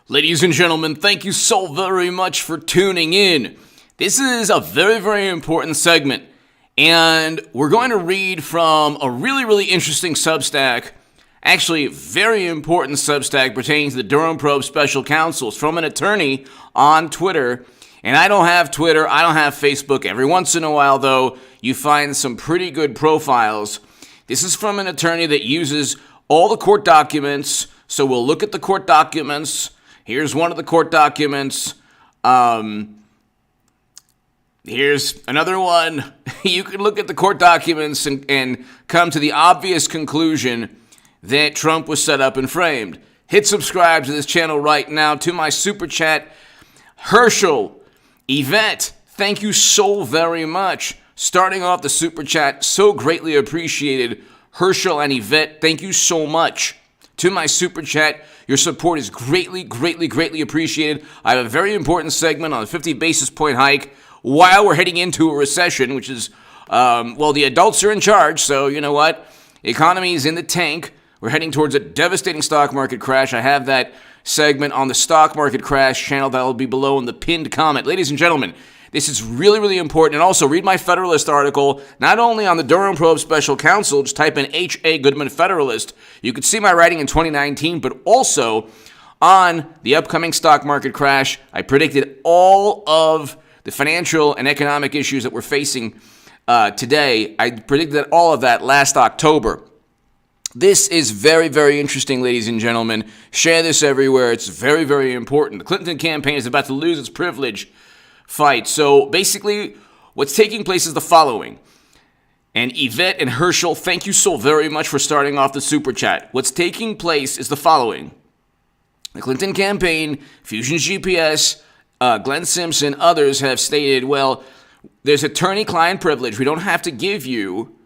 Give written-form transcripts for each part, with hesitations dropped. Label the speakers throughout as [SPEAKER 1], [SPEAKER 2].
[SPEAKER 1] Ladies and gentlemen, thank you so very much for tuning in. This is a very, very important segment, and we're going to read from a really, really interesting Substack, actually very important Substack pertaining to the Durham probe special counsels from an attorney on Twitter. And I don't have Twitter, I don't have Facebook. Every once in a while, though, you find some pretty good profiles. This is from an attorney that uses all the court documents, so we'll look at the court documents. Here's one of the court documents. Here's another one. You can look at the court documents and come to the obvious conclusion that Trump was set up and framed. Hit subscribe to this channel right now. To my super chat, Herschel, Yvette, thank you so very much. Starting off the super chat, so greatly appreciated. Herschel and Yvette, thank you so much. To my super chat, your support is greatly, greatly, greatly appreciated. I have a very important segment on a 50 basis point hike while we're heading into a recession, which is, the adults are in charge, so you know what? The economy is in the tank. We're heading towards a devastating stock market crash. I have that segment on the stock market crash channel that will be below in the pinned comment. Ladies and gentlemen, this is really, really important. And also, read my Federalist article, not only on the Durham probe special counsel, just type in H.A. Goodman Federalist. You could see my writing in 2019, but also on the upcoming stock market crash. I predicted all of the financial and economic issues that we're facing today. I predicted all of that last October. This is very, very interesting, ladies and gentlemen. Share this everywhere. It's very, very important. The Clinton campaign is about to lose its privilege fight. So basically, what's taking place is the following. And Yvette and Herschel, thank you so very much for starting off the super chat. What's taking place is the following. The Clinton campaign, Fusion's GPS, Glenn Simpson, others have stated, well, there's attorney-client privilege. We do not have to give you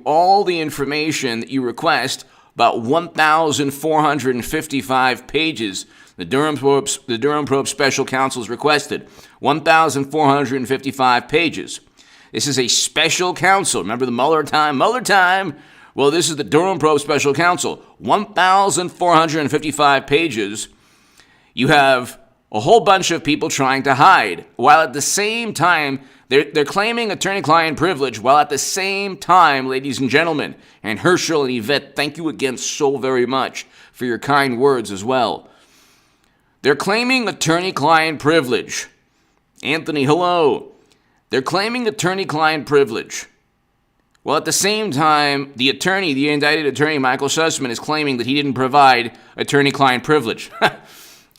[SPEAKER 1] all the information that you request, about 1,455 pages. The Durham probe special counsels requested 1,455 pages. This is a special counsel. Remember the Mueller time? Well, this is the Durham probe special counsel. 1,455 pages. You have a whole bunch of people trying to hide, while at the same time, they're claiming attorney-client privilege, while at the same time, ladies and gentlemen, and Herschel and Yvette, thank you again so very much for your kind words as well. They're claiming attorney-client privilege. Anthony, hello. They're claiming attorney-client privilege. Well, at the same time, the indicted attorney, Michael Sussman, is claiming that he didn't provide attorney-client privilege.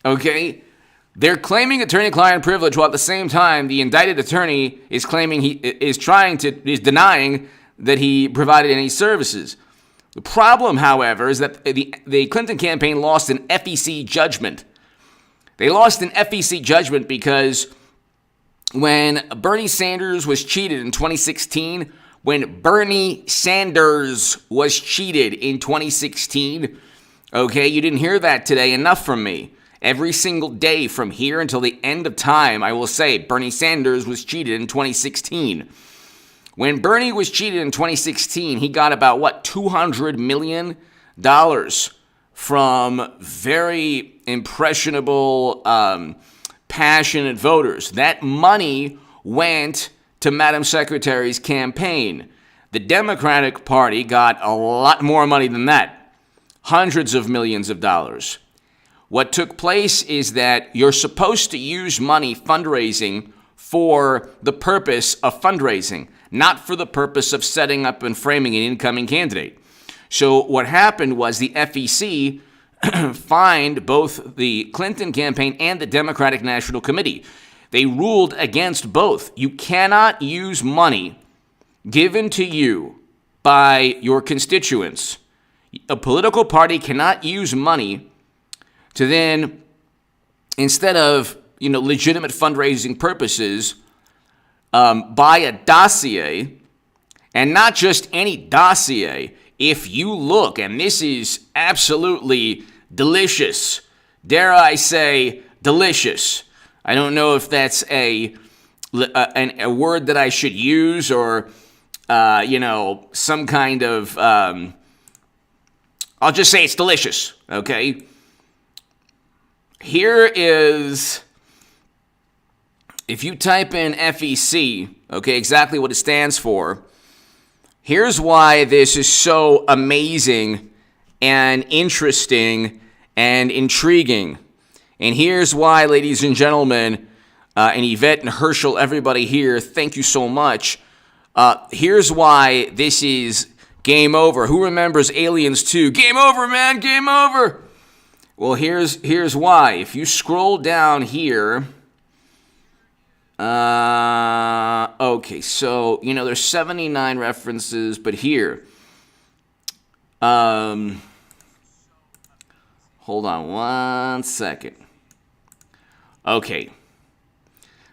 [SPEAKER 1] Okay? They're claiming attorney-client privilege, while at the same time, the indicted attorney is claiming is denying that he provided any services. The problem, however, is that the Clinton campaign lost an FEC judgment. They lost an FEC judgment because when Bernie Sanders was cheated in 2016, okay, you didn't hear that today enough from me. Every single day from here until the end of time, I will say Bernie Sanders was cheated in 2016. When Bernie was cheated in 2016, he got about, $200 million from very impressionable, passionate voters. That money went to Madam Secretary's campaign. The Democratic Party got a lot more money than that, hundreds of millions of dollars. What took place is that you're supposed to use money fundraising for the purpose of fundraising, not for the purpose of setting up and framing an incoming candidate. So what happened was the FEC fined both the Clinton campaign and the Democratic National Committee. They ruled against both. You cannot use money given to you by your constituents. A political party cannot use money to then, instead of, legitimate fundraising purposes, buy a dossier, and not just any dossier. If you look, and this is absolutely delicious, dare I say delicious. I don't know if that's a word that I should use or, some kind of, I'll just say it's delicious, okay? here is, if you type in FEC, okay, exactly what it stands for, here's why this is so amazing and interesting and intriguing. And here's why, ladies and gentlemen, and Yvette and Herschel, everybody here, thank you so much. Here's why this is game over. Who remembers Aliens 2? Game over, man, game over. Well, here's why. If you scroll down here, okay, so, there's 79 references, but here, hold on one second. Okay.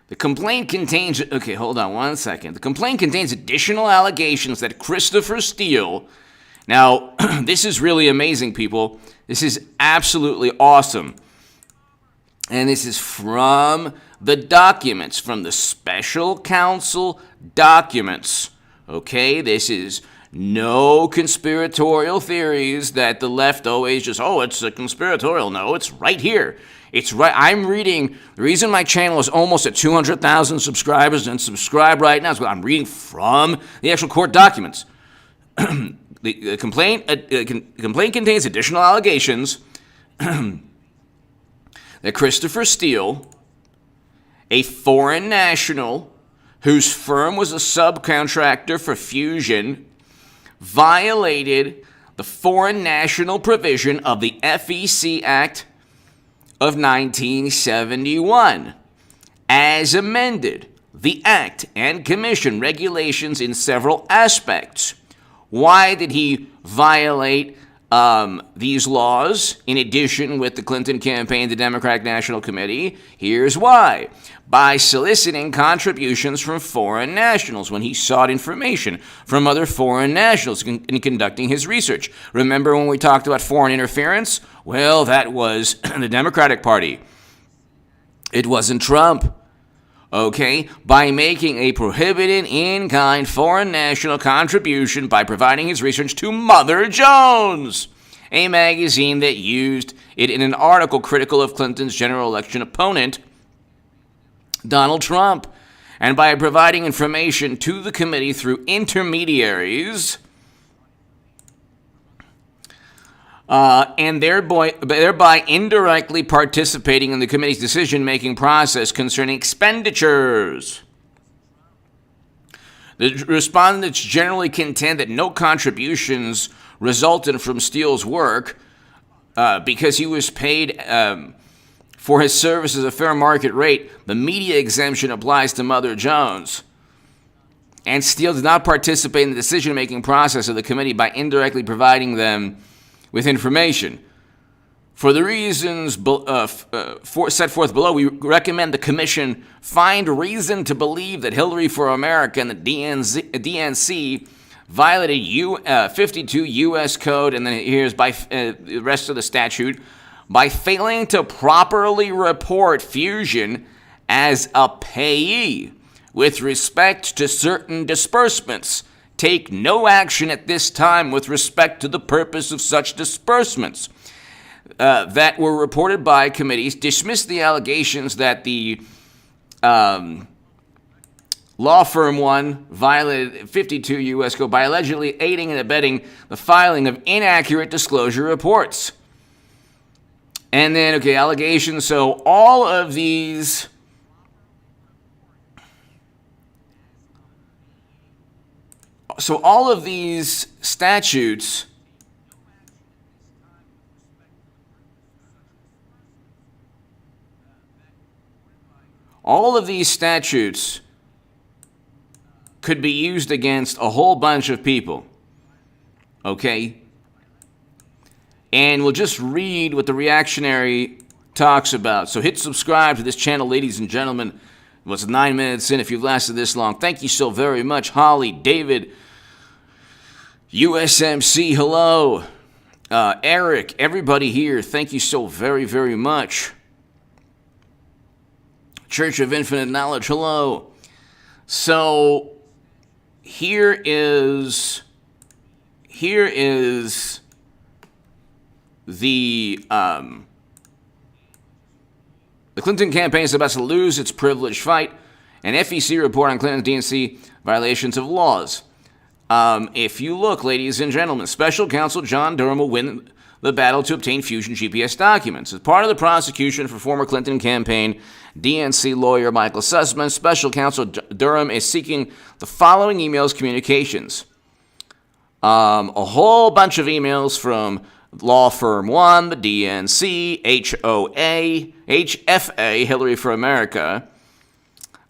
[SPEAKER 1] The complaint contains, hold on one second. The complaint contains additional allegations that Christopher Steele, now, this is really amazing, people. This is absolutely awesome. And this is from the documents, from the special counsel documents. Okay, this is no conspiratorial theories that the left always just, it's a conspiratorial. No, it's right here. It's right. I'm reading. The reason my channel is almost at 200,000 subscribers and subscribe right now is because I'm reading from the actual court documents. The complaint contains additional allegations that Christopher Steele, a foreign national whose firm was a subcontractor for Fusion, violated the foreign national provision of the FEC Act of 1971, as amended, the Act and Commission regulations in several aspects. Why did he violate these laws, in addition with the Clinton campaign, the Democratic National Committee? Here's why. By soliciting contributions from foreign nationals when he sought information from other foreign nationals in conducting his research. Remember when we talked about foreign interference? Well, that was the Democratic Party. It wasn't Trump. Okay, by making a prohibited in-kind foreign national contribution by providing his research to Mother Jones, a magazine that used it in an article critical of Clinton's general election opponent, Donald Trump, and by providing information to the committee through intermediaries, and thereby indirectly participating in the committee's decision-making process concerning expenditures. The respondents generally contend that no contributions resulted from Steele's work because he was paid for his services at a fair market rate. The media exemption applies to Mother Jones. And Steele did not participate in the decision-making process of the committee by indirectly providing them with information. For the reasons set forth below, we recommend the Commission find reason to believe that Hillary for America and the DNC violated 52 U.S. Code, and then here's by the rest of the statute, by failing to properly report Fusion as a payee with respect to certain disbursements. Take no action at this time with respect to the purpose of such disbursements that were reported by committees. Dismiss the allegations that the law firm one violated 52 U.S. Code by allegedly aiding and abetting the filing of inaccurate disclosure reports. And then, allegations. So all of these statutes could be used against a whole bunch of people. Okay? And we'll just read what the reactionary talks about. So hit subscribe to this channel, ladies and gentlemen. It was 9 minutes in if you've lasted this long. Thank you so very much. Holly, David, USMC, hello. Eric, everybody here, thank you so very, very much. Church of Infinite Knowledge, hello. So here is the The Clinton campaign is about to lose its privilege fight. An FEC report on Clinton's DNC violations of laws. If you look, ladies and gentlemen, Special Counsel John Durham will win the battle to obtain Fusion GPS documents. As part of the prosecution for former Clinton campaign DNC lawyer Michael Sussman, Special Counsel Durham is seeking the following emails communications. A whole bunch of emails from Law Firm 1, the DNC, HOA, HFA, Hillary for America,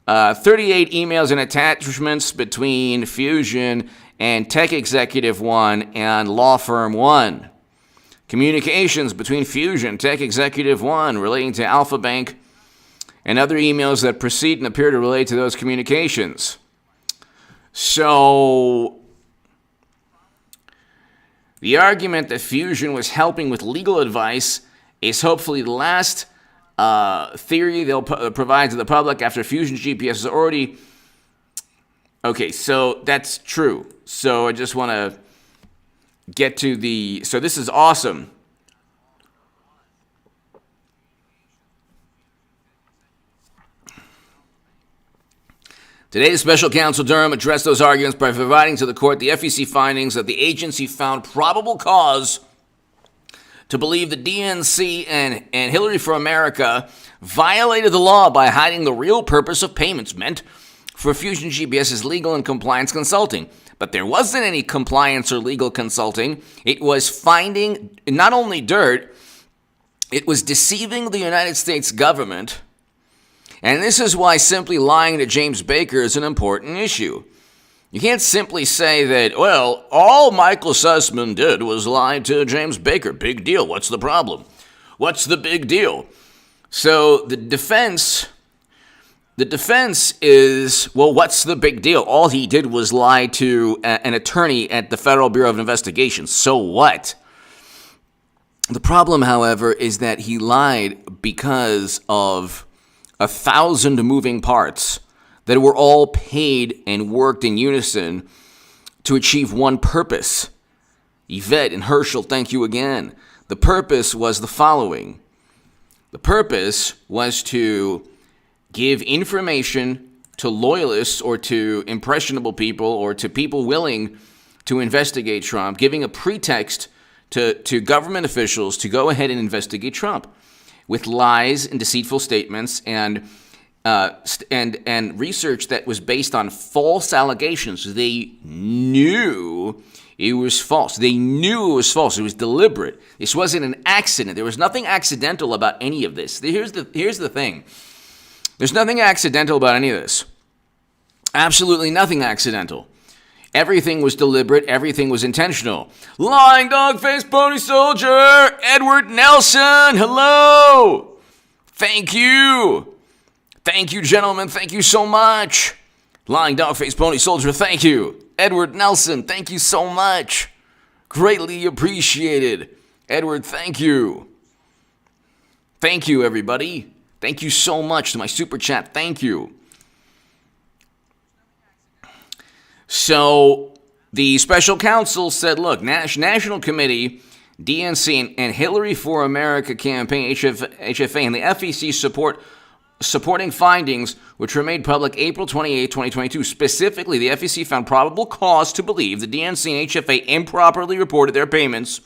[SPEAKER 1] 38 emails and attachments between Fusion and Tech Executive 1 and Law Firm 1. Communications between Fusion, Tech Executive 1 relating to Alpha Bank, and other emails that precede and appear to relate to those communications. So, the argument that Fusion was helping with legal advice is hopefully the last theory they'll provide to the public after Fusion GPS is already... Okay, so that's true. So I just want to get to the... So this is awesome. Today, Special Counsel Durham addressed those arguments by providing to the court the FEC findings that the agency found probable cause to believe the DNC and Hillary for America violated the law by hiding the real purpose of payments meant for Fusion GPS's legal and compliance consulting. But there wasn't any compliance or legal consulting. It was finding not only dirt, it was deceiving the United States government. And this is why simply lying to James Baker is an important issue. You can't simply say that, well, all Michael Sussman did was lie to James Baker. Big deal. What's the problem? What's the big deal? So the defense is, well, what's the big deal? All he did was lie to an attorney at the Federal Bureau of Investigation. So what? The problem, however, is that he lied because of 1,000 moving parts that were all paid and worked in unison to achieve one purpose. Yvette and Herschel, thank you again. The purpose was the following. The purpose was to give information to loyalists or to impressionable people or to people willing to investigate Trump, giving a pretext to government officials to go ahead and investigate Trump with lies and deceitful statements and research that was based on false allegations. They knew it was false. They knew it was false. It was deliberate. This wasn't an accident. There was nothing accidental about any of this. Here's the thing. There's nothing accidental about any of this. Absolutely nothing accidental. Everything was deliberate. Everything was intentional. Lying dog face pony soldier, Edward Nelson, hello. Thank you. Thank you, gentlemen. Thank you so much. Lying dog face pony soldier, thank you. Edward Nelson, thank you so much. Greatly appreciated. Edward, thank you. Thank you, everybody. Thank you so much to my super chat. Thank you. So the special counsel said, look, National Committee, DNC, and Hillary for America campaign, HFA, and the FEC supporting findings, which were made public April 28, 2022. Specifically, the FEC found probable cause to believe the DNC and HFA improperly reported their payments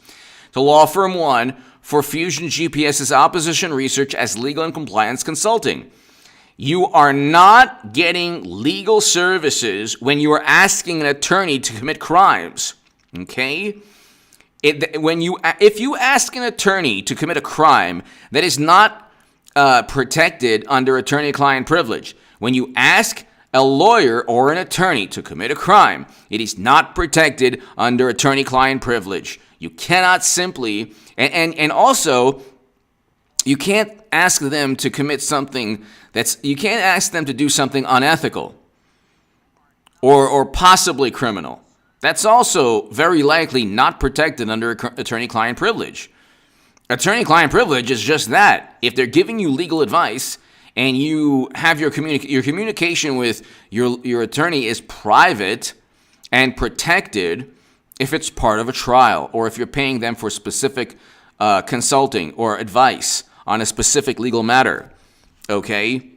[SPEAKER 1] to Law Firm 1 for Fusion GPS's opposition research as legal and compliance consulting. You are not getting legal services when you are asking an attorney to commit crimes, okay? If you ask an attorney to commit a crime that is not protected under attorney-client privilege, when you ask a lawyer or an attorney to commit a crime, it is not protected under attorney-client privilege. You cannot simply, and also, you can't ask them to commit something you can't ask them to do something unethical or possibly criminal. That's also very likely not protected under attorney-client privilege. Attorney-client privilege is just that. If they're giving you legal advice and you have your communication with your attorney is private and protected if it's part of a trial or if you're paying them for specific consulting or advice on a specific legal matter. Okay?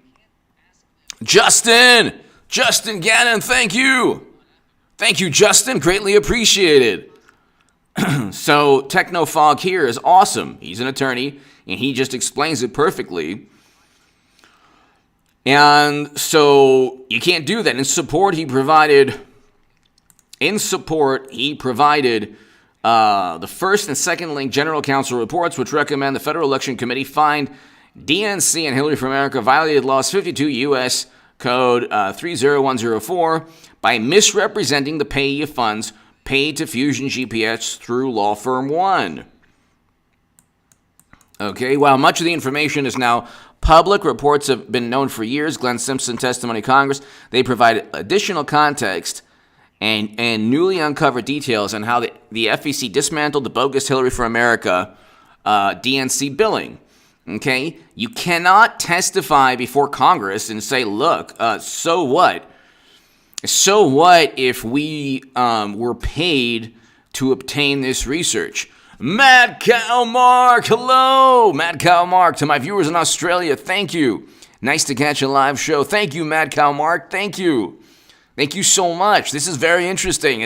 [SPEAKER 1] Justin Gannon, thank you. Thank you, Justin. Greatly appreciated. So Technofog here is awesome. He's an attorney, and he just explains it perfectly. And so you can't do that. In support, he provided the first and second link general counsel reports, which recommend the Federal Election Committee find DNC and Hillary for America violated Laws 52 U.S. Code 30104 by misrepresenting the payee of funds paid to Fusion GPS through law firm 1. Okay, while much of the information is now public, reports have been known for years. Glenn Simpson testimony to Congress, they provide additional context and newly uncovered details on how the FEC dismantled the bogus Hillary for America DNC billing. Okay, you cannot testify before Congress and say, look, so what? So what if we were paid to obtain this research? Mad Cow Mark, hello! Mad Cow Mark, to my viewers in Australia, thank you. Nice to catch a live show. Thank you, Mad Cow Mark, thank you. Thank you so much. This is very interesting.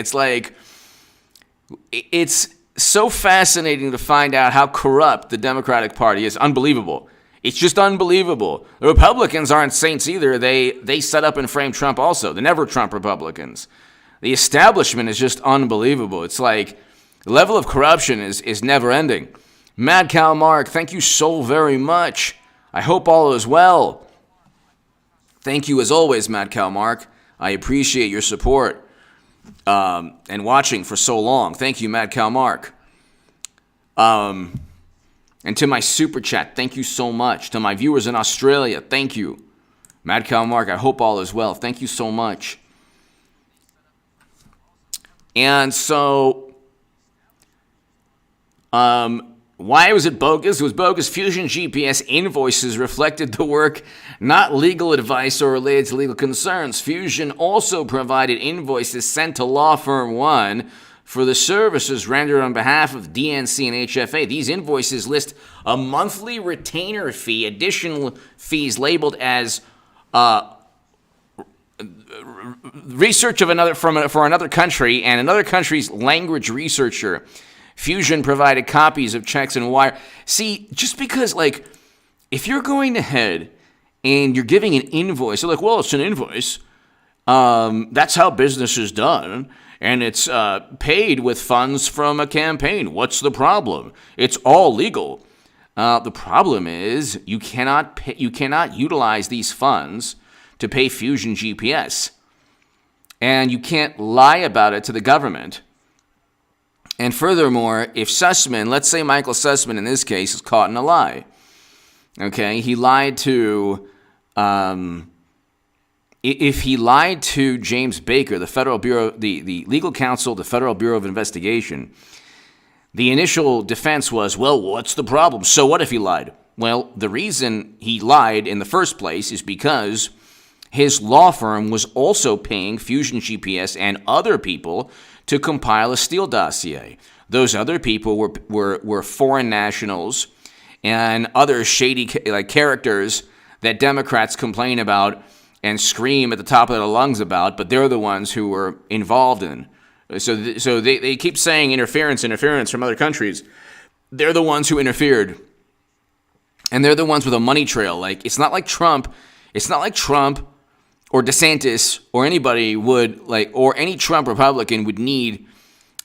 [SPEAKER 1] It's so fascinating to find out how corrupt the Democratic Party is. Unbelievable. It's just unbelievable. The Republicans aren't saints either. They set up and frame Trump also. The never Trump Republicans. The establishment is just unbelievable. It's like the level of corruption is never ending. Mad Cow Mark, thank you so very much. I hope all is well. Thank you as always, Mad Cow Mark. I appreciate your support and watching for so long. Thank you, Mad Cow Mark. And to my super chat, thank you so much. To my viewers in Australia, thank you. Mad Cow Mark, I hope all is well. Thank you so much. And so, why was it bogus? It was bogus. Fusion GPS invoices reflected the work, not legal advice or related to legal concerns. Fusion also provided invoices sent to law firm 1 for the services rendered on behalf of DNC and HFA. These invoices list a monthly retainer fee, additional fees labeled as research of for another country and another country's language researcher. Fusion provided copies of checks and wire. See, just because, if you're going ahead and you're giving an invoice, you're like, well, it's an invoice. That's how business is done. And it's paid with funds from a campaign. What's the problem? It's all legal. The problem is you cannot utilize these funds to pay Fusion GPS. And you can't lie about it to the government. And furthermore, if Sussman, let's say Michael Sussman in this case, is caught in a lie. Okay, he lied to... If he lied to James Baker, the Federal Bureau, the legal counsel, the Federal Bureau of Investigation, the initial defense was, well, what's the problem? So what if he lied? Well, the reason he lied in the first place is because his law firm was also paying Fusion GPS and other people to compile a Steele dossier. Those other people were foreign nationals and other shady characters that Democrats complain about and scream at the top of their lungs about, but they're the ones who were involved in. So they keep saying interference from other countries. They're the ones who interfered. And they're the ones with a money trail. It's not like Trump or Desantis or anybody would, or any Trump Republican would need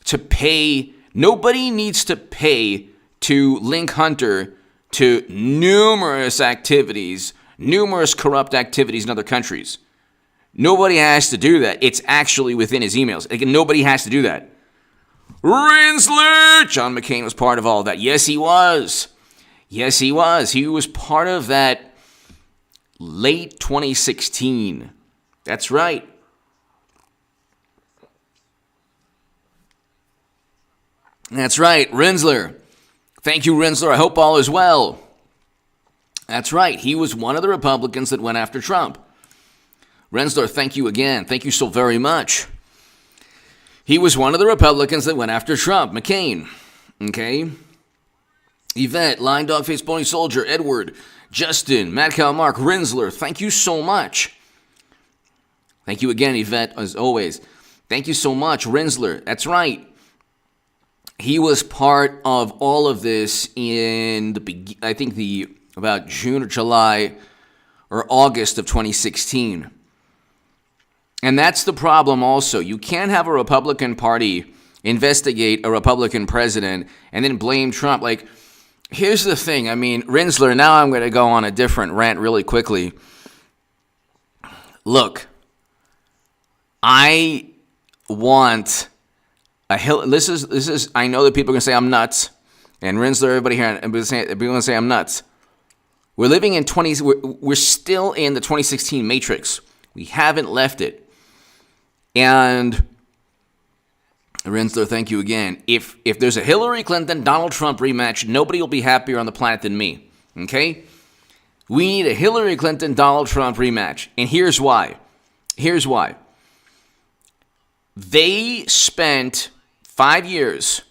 [SPEAKER 1] to pay. Nobody needs to pay to link Hunter to numerous corrupt activities in other countries. Nobody has to do that. It's actually within his emails. Nobody has to do that. Renzler! John McCain was part of all that. Yes, he was. Yes, he was. He was part of that late 2016. That's right. That's right, Renzler. Thank you, Renzler. I hope all is well. That's right. He was one of the Republicans that went after Trump. Renzler, thank you again. Thank you so very much. He was one of the Republicans that went after Trump. McCain. Okay. Yvette, Line Dog Face Pony Soldier, Edward, Justin, Matt Cal, Mark, Renzler, thank you so much. Thank you again, Yvette, as always. Thank you so much, Renzler. That's right. He was part of all of this in about June or July or August of 2016. And that's the problem also. You can't have a Republican Party investigate a Republican president and then blame Trump. Like, here's the thing. I mean, Renzler, now I'm going to go on a different rant really quickly. Look, I want a hill. This is. I know that people are going to say I'm nuts, and Renzler, everybody here, people are going to say I'm nuts. We're living in we're still in the 2016 matrix. We haven't left it. And Renzler, thank you again. If there's a Hillary Clinton Donald Trump rematch, nobody will be happier on the planet than me. Okay? We need a Hillary Clinton Donald Trump rematch, and here's why. Here's why. They spent 5 years,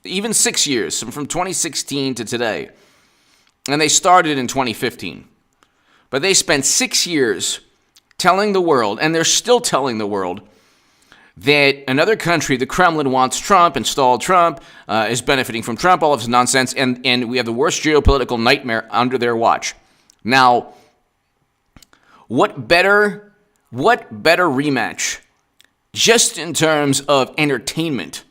[SPEAKER 1] even 6 years, from 2016 to today, and they started in 2015. But they spent 6 years telling the world, and they're still telling the world, that another country, the Kremlin, wants Trump, installed Trump, is benefiting from Trump, all of this nonsense, and we have the worst geopolitical nightmare under their watch. Now, what better rematch, just in terms of entertainment,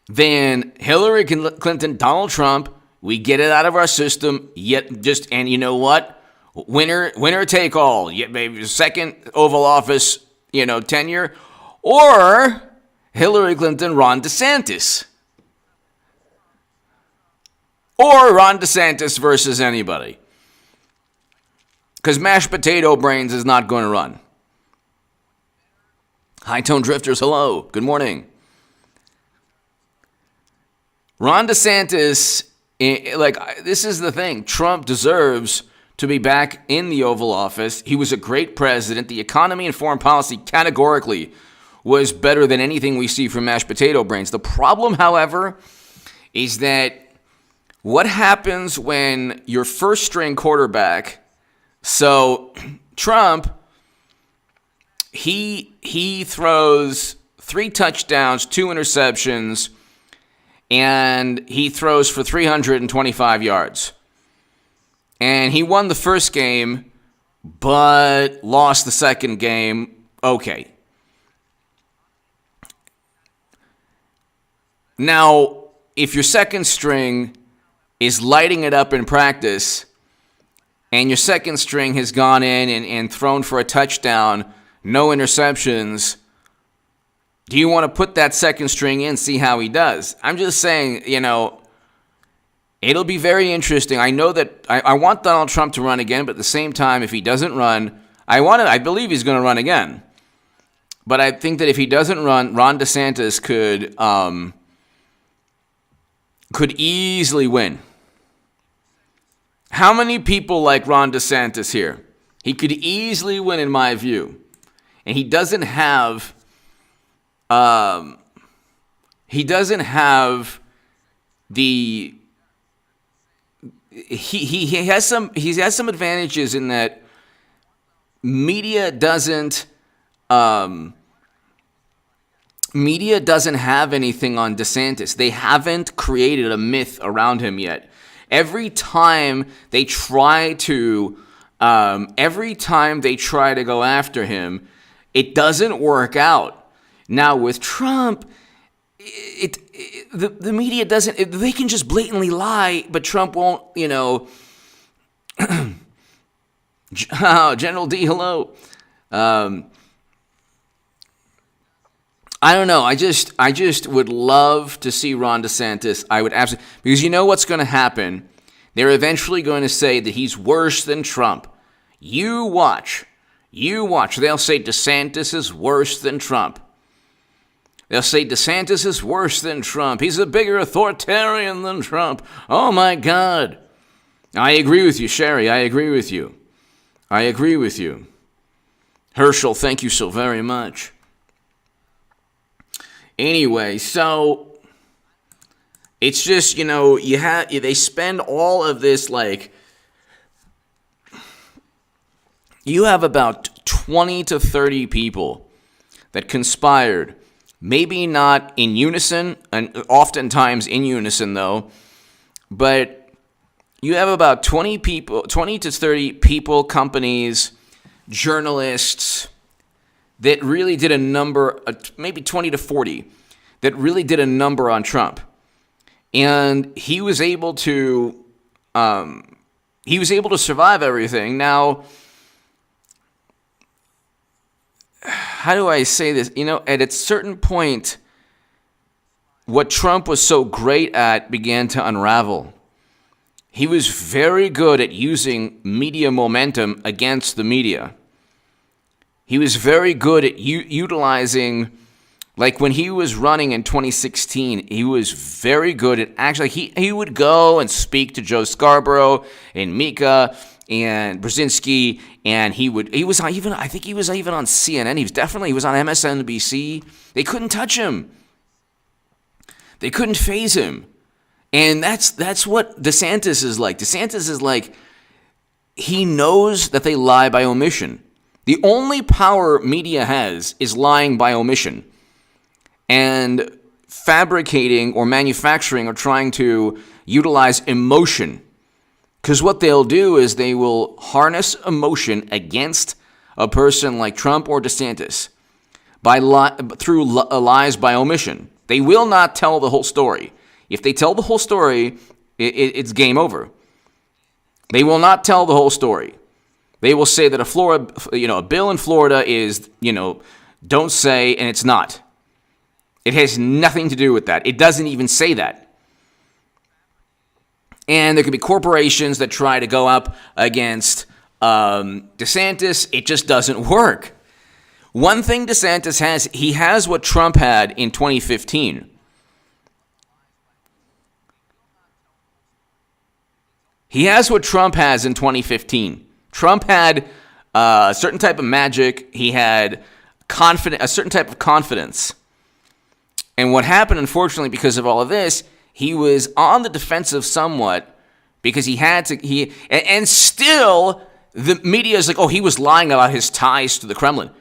[SPEAKER 1] than Hillary Clinton, Donald Trump? We get it out of our system, and you know what? Winner take all. Maybe second Oval Office, tenure, or Hillary Clinton, Ron DeSantis. Or Ron DeSantis versus anybody. Because mashed potato brains is not going to run. High Tone Drifters, hello. Good morning. Ron DeSantis, this is the thing. Trump deserves to be back in the Oval Office. He was a great president. The economy and foreign policy categorically was better than anything we see from mashed potato brains. The problem, however, is that what happens when your first string quarterback, so Trump, he throws 3 touchdowns, 2 interceptions, and he throws for 325 yards. And he won the first game, but lost the second game. Okay. Now, if your second string is lighting it up in practice, and your second string has gone in and thrown for a touchdown, no interceptions, do you want to put that second string in, see how he does? I'm just saying, it'll be very interesting. I know that I want Donald Trump to run again, but at the same time, if he doesn't run, I believe he's going to run again. But I think that if he doesn't run, Ron DeSantis could easily win. How many people like Ron DeSantis here? He could easily win, in my view. And he doesn't have the he has some advantages in that media doesn't have anything on DeSantis. They haven't created a myth around him yet. Every time they try to go after him, it doesn't work out. Now with Trump, the media doesn't. They can just blatantly lie, but Trump won't. General D, hello. I don't know. I just would love to see Ron DeSantis. I would absolutely, because you know what's going to happen. They're eventually going to say that he's worse than Trump. You watch. They'll say DeSantis is worse than Trump. They'll say DeSantis is worse than Trump. He's a bigger authoritarian than Trump. Oh, my God. I agree with you, Sherry. I agree with you. Herschel, thank you so very much. Anyway, so It's just, they spend all of this, like, you have about 20 to 30 people that conspired, maybe not in unison, and oftentimes in unison though, but you have about 20 to 30 people, companies, journalists that really did a number, maybe 20 to 40, that really did a number on Trump. And he was able to survive everything. Now, how do I say this? At a certain point, what Trump was so great at began to unravel. He was very good at using media momentum against the media. He was very good at utilizing, like when he was running in 2016, he was very good at actually, he would go and speak to Joe Scarborough and Mika and Brzezinski, and he was even on CNN. He was on MSNBC. They couldn't touch him. They couldn't phase him. And that's what Desantis is like. Desantis is like, he knows that they lie by omission. The only power media has is lying by omission and fabricating or manufacturing or trying to utilize emotion. Because what they'll do is they will harness emotion against a person like Trump or DeSantis through lies by omission. They will not tell the whole story. If they tell the whole story, it's game over. They will not tell the whole story. They will say that a bill in Florida is, don't say, and it's not. It has nothing to do with that. It doesn't even say that. And there could be corporations that try to go up against DeSantis. It just doesn't work. One thing DeSantis has, he has what Trump had in 2015. He has what Trump has in 2015. Trump had a certain type of magic. He had a certain type of confidence. And what happened, unfortunately, because of all of this, he was on the defensive somewhat because he had to, and still the media is like, oh, he was lying about his ties to the Kremlin.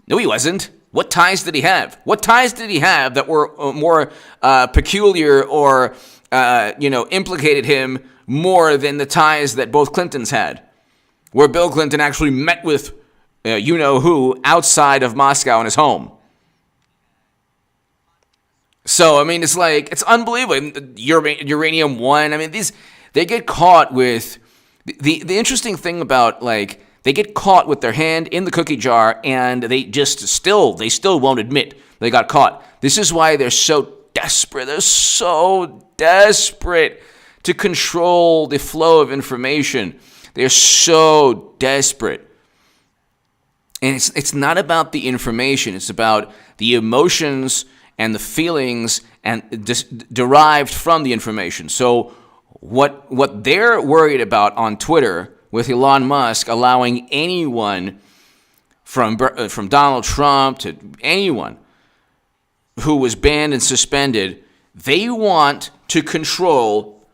[SPEAKER 1] No, he wasn't. What ties did he have? What ties did he have that were more peculiar or, implicated him more than the ties that both Clintons had? Where Bill Clinton actually met with you-know-who outside of Moscow in his home. So, it's like, it's unbelievable. Uranium One, they get caught with, the interesting thing about, like, they get caught with their hand in the cookie jar, and they still won't admit they got caught. This is why they're so desperate. They're so desperate to control the flow of information. They're so desperate. And it's not about the information. It's about the emotions and the feelings and derived from the information. So what they're worried about on Twitter with Elon Musk allowing anyone from Donald Trump to anyone who was banned and suspended, they want to control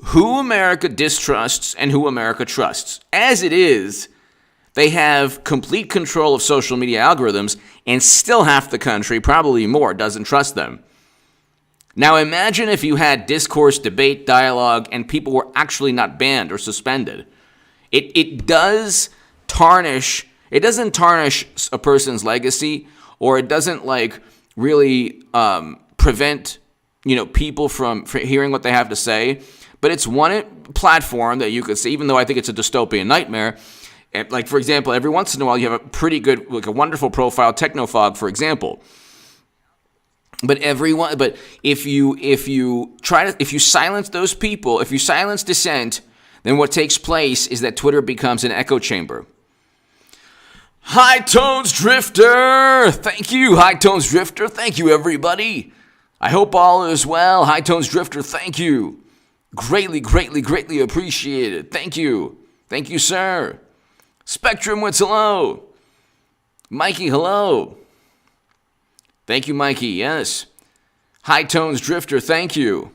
[SPEAKER 1] who America distrusts and who America trusts. As it is, they have complete control of social media algorithms, and still half the country, probably more, doesn't trust them. Now imagine if you had discourse, debate, dialogue, and people were actually not banned or suspended. It doesn't tarnish a person's legacy, or it doesn't really prevent people from hearing what they have to say. But it's one platform that you could say, even though I think it's a dystopian nightmare. Like, for example, every once in a while you have a pretty good, a wonderful profile, Technofog, for example. But if you silence those people, if you silence dissent, then what takes place is that Twitter becomes an echo chamber. High Tones Drifter, thank you. High Tones Drifter, thank you, everybody. I hope all is well. High Tones Drifter, thank you. Greatly, greatly, greatly appreciated. Thank you. Thank you, sir. Spectrum Wits, hello. Mikey, hello. Thank you, Mikey, yes. High Tones Drifter, thank you.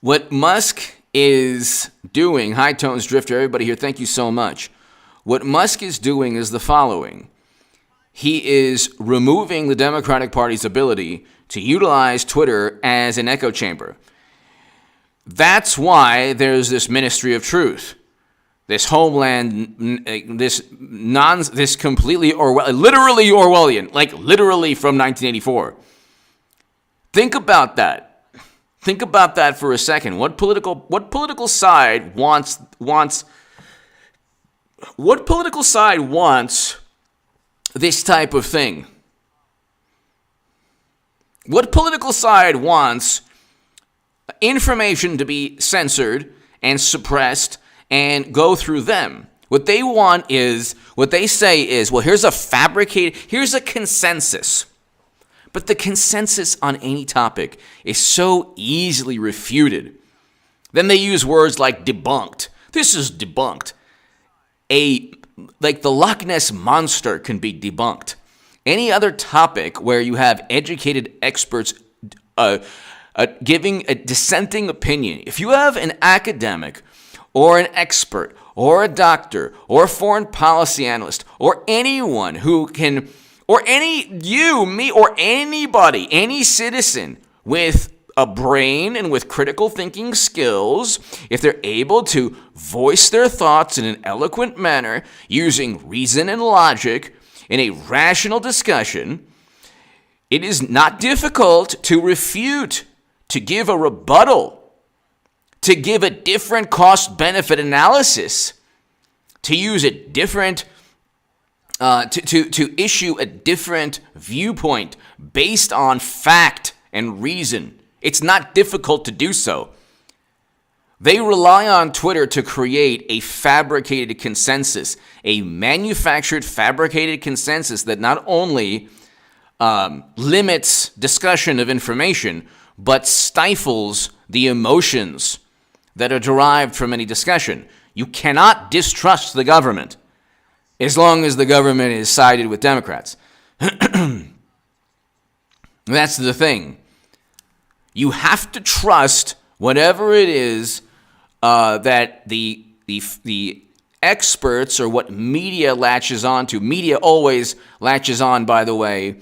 [SPEAKER 1] What Musk is doing, High Tones Drifter, everybody here, thank you so much. What Musk is doing is the following. He is removing the Democratic Party's ability to utilize Twitter as an echo chamber. That's why there's this Ministry of Truth, this homeland, this completely literally Orwellian, like literally from 1984. Think about that. Think about that for a second. What political side wants this type of thing? What political side wants information to be censored and suppressed and go through them? What they say is, well, here's a consensus. But the consensus on any topic is so easily refuted. Then they use words like debunked. This is debunked. Like the Loch Ness Monster can be debunked. Any other topic where you have educated experts giving a dissenting opinion, if you have an academic or an expert or a doctor or a foreign policy analyst or anyone who can, or me, or anybody, any citizen with a brain and with critical thinking skills, if they're able to voice their thoughts in an eloquent manner using reason and logic in a rational discussion, it is not difficult to refute, to give a rebuttal, to give a different cost-benefit analysis, to use a different to issue a different viewpoint based on fact and reason. It's not difficult to do so. They rely on Twitter to create a fabricated consensus, a manufactured, fabricated consensus that not only limits discussion of information, but stifles the emotions that are derived from any discussion. You cannot distrust the government as long as the government is sided with Democrats. That's the thing. You have to trust whatever it is that the experts or what media latches on to. Media always latches on, by the way,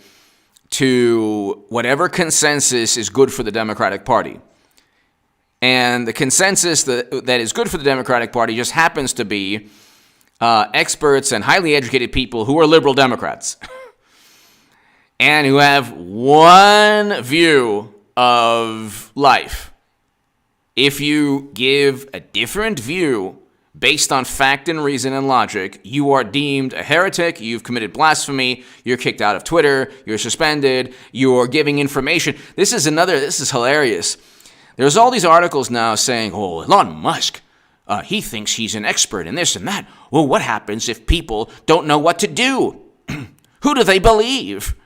[SPEAKER 1] to whatever consensus is good for the Democratic Party. And the consensus that is good for the Democratic Party just happens to be experts and highly educated people who are liberal Democrats and who have one view of life. If you give a different view based on fact and reason and logic, you are deemed a heretic, you've committed blasphemy, you're kicked out of Twitter, you're suspended, you're giving information. This is hilarious. There's all these articles now saying, oh, Elon Musk, he thinks he's an expert in this and that. Well, what happens if people don't know what to do? Who do they believe?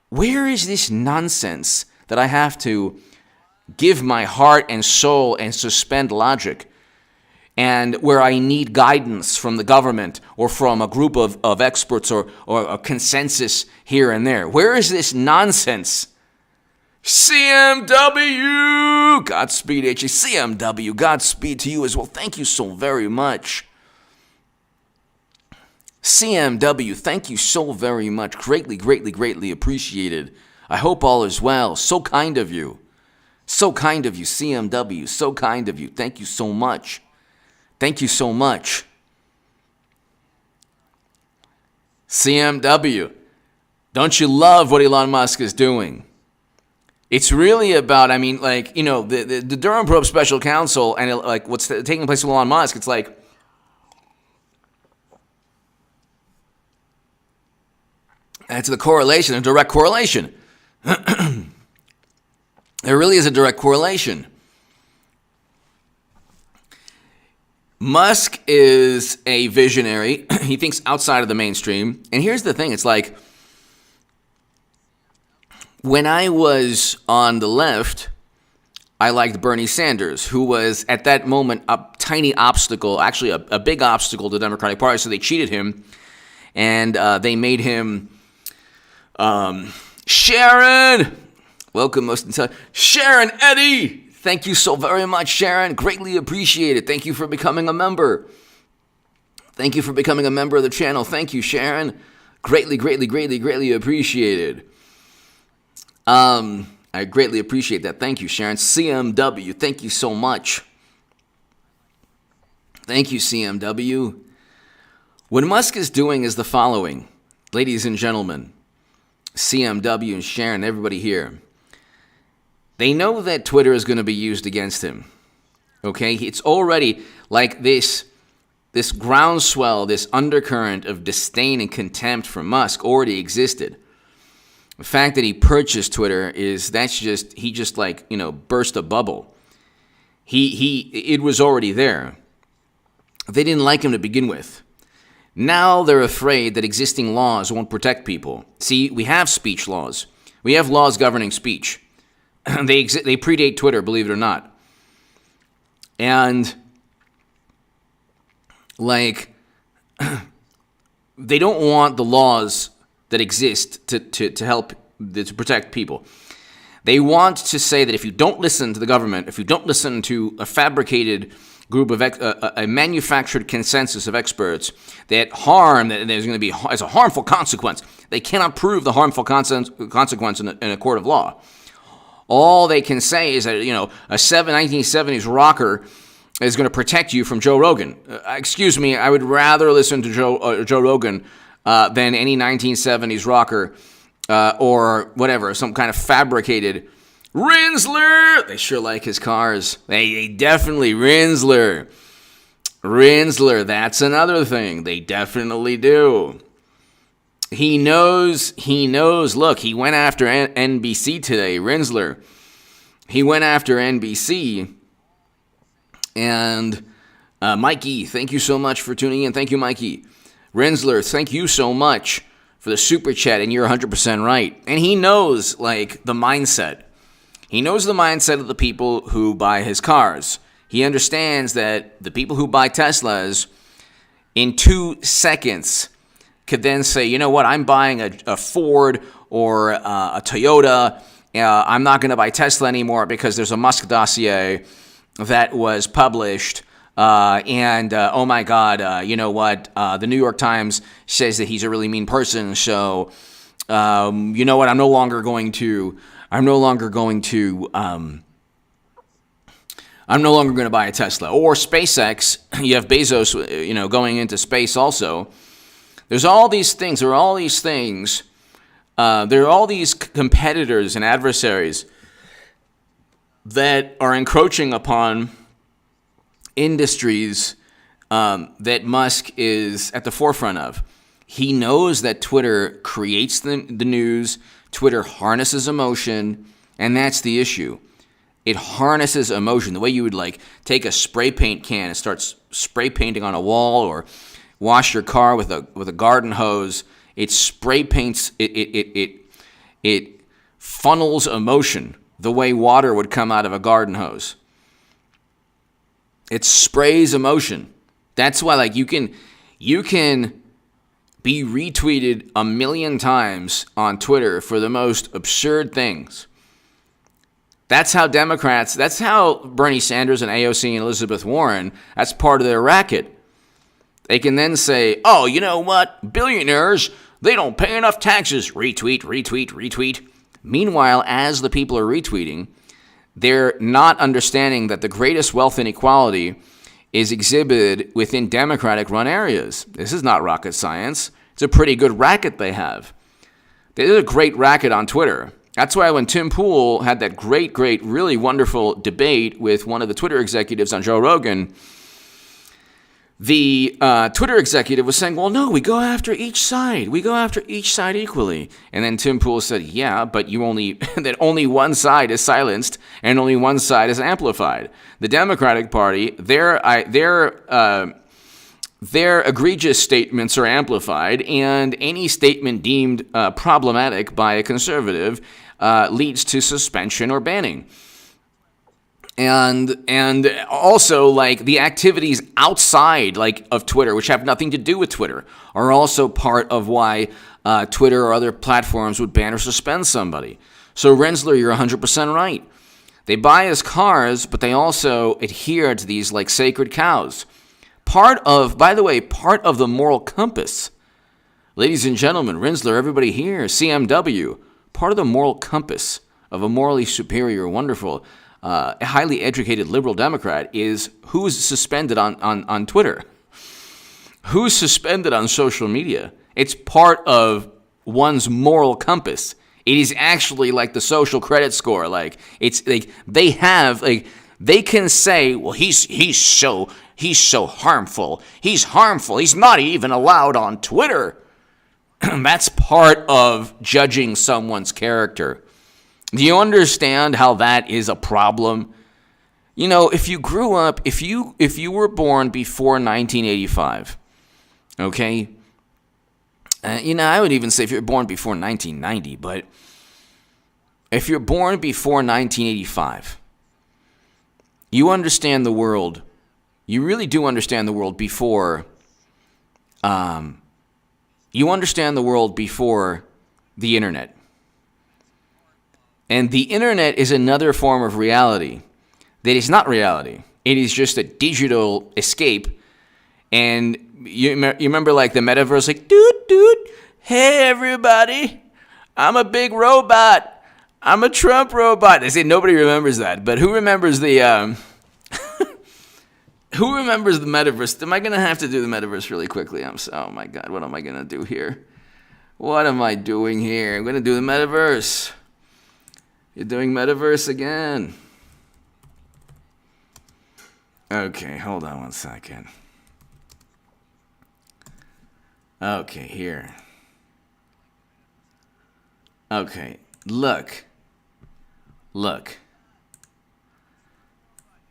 [SPEAKER 1] Where is this nonsense that I have to give my heart and soul and suspend logic, and where I need guidance from the government or from a group of experts or a consensus here and there? Where is this nonsense? CMW! Godspeed, HE. CMW, Godspeed to you as well. Thank you so very much. CMW, thank you so very much. Greatly, greatly, greatly appreciated. I hope all is well. So kind of you. So kind of you, CMW. So kind of you. Thank you so much. Thank you so much. CMW, don't you love what Elon Musk is doing? It's really about, the Durham probe special counsel and what's taking place with Elon Musk. It's like, it's the correlation, a direct correlation. There really is a direct correlation. Musk is a visionary. He thinks outside of the mainstream. And here's the thing. It's like, when I was on the left, I liked Bernie Sanders, who was at that moment a tiny obstacle, actually a big obstacle to the Democratic Party. So they cheated him, and they made him Sharon. Welcome, most Sharon Eddy. Thank you so very much, Sharon. Greatly appreciate it. Thank you for becoming a member. Thank you for becoming a member of the channel. Thank you, Sharon. Greatly, greatly, greatly, greatly appreciated. I greatly appreciate that. Thank you, Sharon. CMW, thank you so much. Thank you, CMW. What Musk is doing is the following. Ladies and gentlemen, CMW and Sharon, everybody here. They know that Twitter is going to be used against him. Okay? It's already like this groundswell, this undercurrent of disdain and contempt for Musk already existed. The fact that he purchased Twitter he just burst a bubble. It was already there. They didn't like him to begin with. Now they're afraid that existing laws won't protect people. See, we have speech laws. We have laws governing speech. They predate Twitter, believe it or not. And they don't want the laws that exist to help to protect people. They want to say that if you don't listen to the government, if you don't listen to a fabricated group of a manufactured consensus of experts, that there's going to be as a harmful consequence. They cannot prove the harmful consequence in a court of law. All they can say is that a 1970s rocker is going to protect you from Joe Rogan. Excuse me, I would rather listen to Joe Rogan than any 1970s rocker or whatever, some kind of fabricated Renzler. They sure like his cars. They definitely Renzler. Renzler, that's another thing. They definitely do. He knows. Look, he went after NBC today, Renzler. He went after NBC. And Mikey, thank you so much for tuning in. Thank you, Mikey. Renzler, thank you so much for the super chat, and you're 100% right. And he knows, the mindset. He knows the mindset of the people who buy his cars. He understands that the people who buy Teslas, in 2 seconds, could then say, you know what, I'm buying a Ford or a Toyota. I'm not going to buy Tesla anymore because there's a Musk dossier that was published, oh my God, you know what? The New York Times says that he's a really mean person. So, you know what? I'm no longer going to buy a Tesla or SpaceX. You have Bezos, going into space also. There's all these things. There are all these things. There are all these competitors and adversaries that are encroaching upon industries that Musk is at the forefront of. He knows that Twitter creates the news, Twitter harnesses emotion, and that's the issue. It harnesses emotion. The way you would take a spray paint can and start spray painting on a wall or wash your car with a garden hose, it spray paints, it funnels emotion the way water would come out of a garden hose. It sprays emotion. That's why you can be retweeted 1 million times on Twitter for the most absurd things. That's how Bernie Sanders and AOC and Elizabeth Warren, that's part of their racket. They can then say, oh, you know what? Billionaires, they don't pay enough taxes. Retweet, retweet, retweet. Meanwhile, as the people are retweeting, they're not understanding that the greatest wealth inequality is exhibited within Democratic-run areas. This is not rocket science. It's a pretty good racket they have. They did a great racket on Twitter. That's why when Tim Pool had that great, really wonderful debate with one of the Twitter executives on Joe Rogan, the Twitter executive was saying, well, no, we go after each side. We go after each side equally. And then Tim Pool said, yeah, but that only one side is silenced and only one side is amplified. The Democratic Party, their egregious statements are amplified, and any statement deemed problematic by a conservative leads to suspension or banning. And also the activities outside of Twitter, which have nothing to do with Twitter, are also part of why Twitter or other platforms would ban or suspend somebody. So Renzler, you're 100% right. They buy us cars, but they also adhere to these like sacred cows. By the way, part of the moral compass, ladies and gentlemen, Renzler, everybody here, CMW, part of the moral compass of a morally superior, wonderful, highly educated liberal Democrat is who's suspended on Twitter, who's suspended on social media. It's part of one's moral compass. It is actually like the social credit score. Like it's like they can say, well, he's so harmful. He's harmful. He's not even allowed on Twitter. That's part of judging someone's character. Do you understand how that is a problem? You know, if you grew up, if you were born before 1985, okay. I would even say if you're born before 1990, but if you're born before 1985, you understand the world. You really do understand the world before. You understand the world before the internet, and the internet is another form of reality that is not reality. It is just a digital escape. And you remember like the metaverse, like, dude, hey, everybody, I'm a big robot. I'm a Trump robot. They say nobody remembers that. But who remembers the who remembers the metaverse? Am I going to have to do the metaverse really quickly? Oh, my God, what am I going to do here? What am I doing here? I'm going to do the metaverse. You're doing metaverse again. Okay, hold on one second. Okay, here. Okay, look.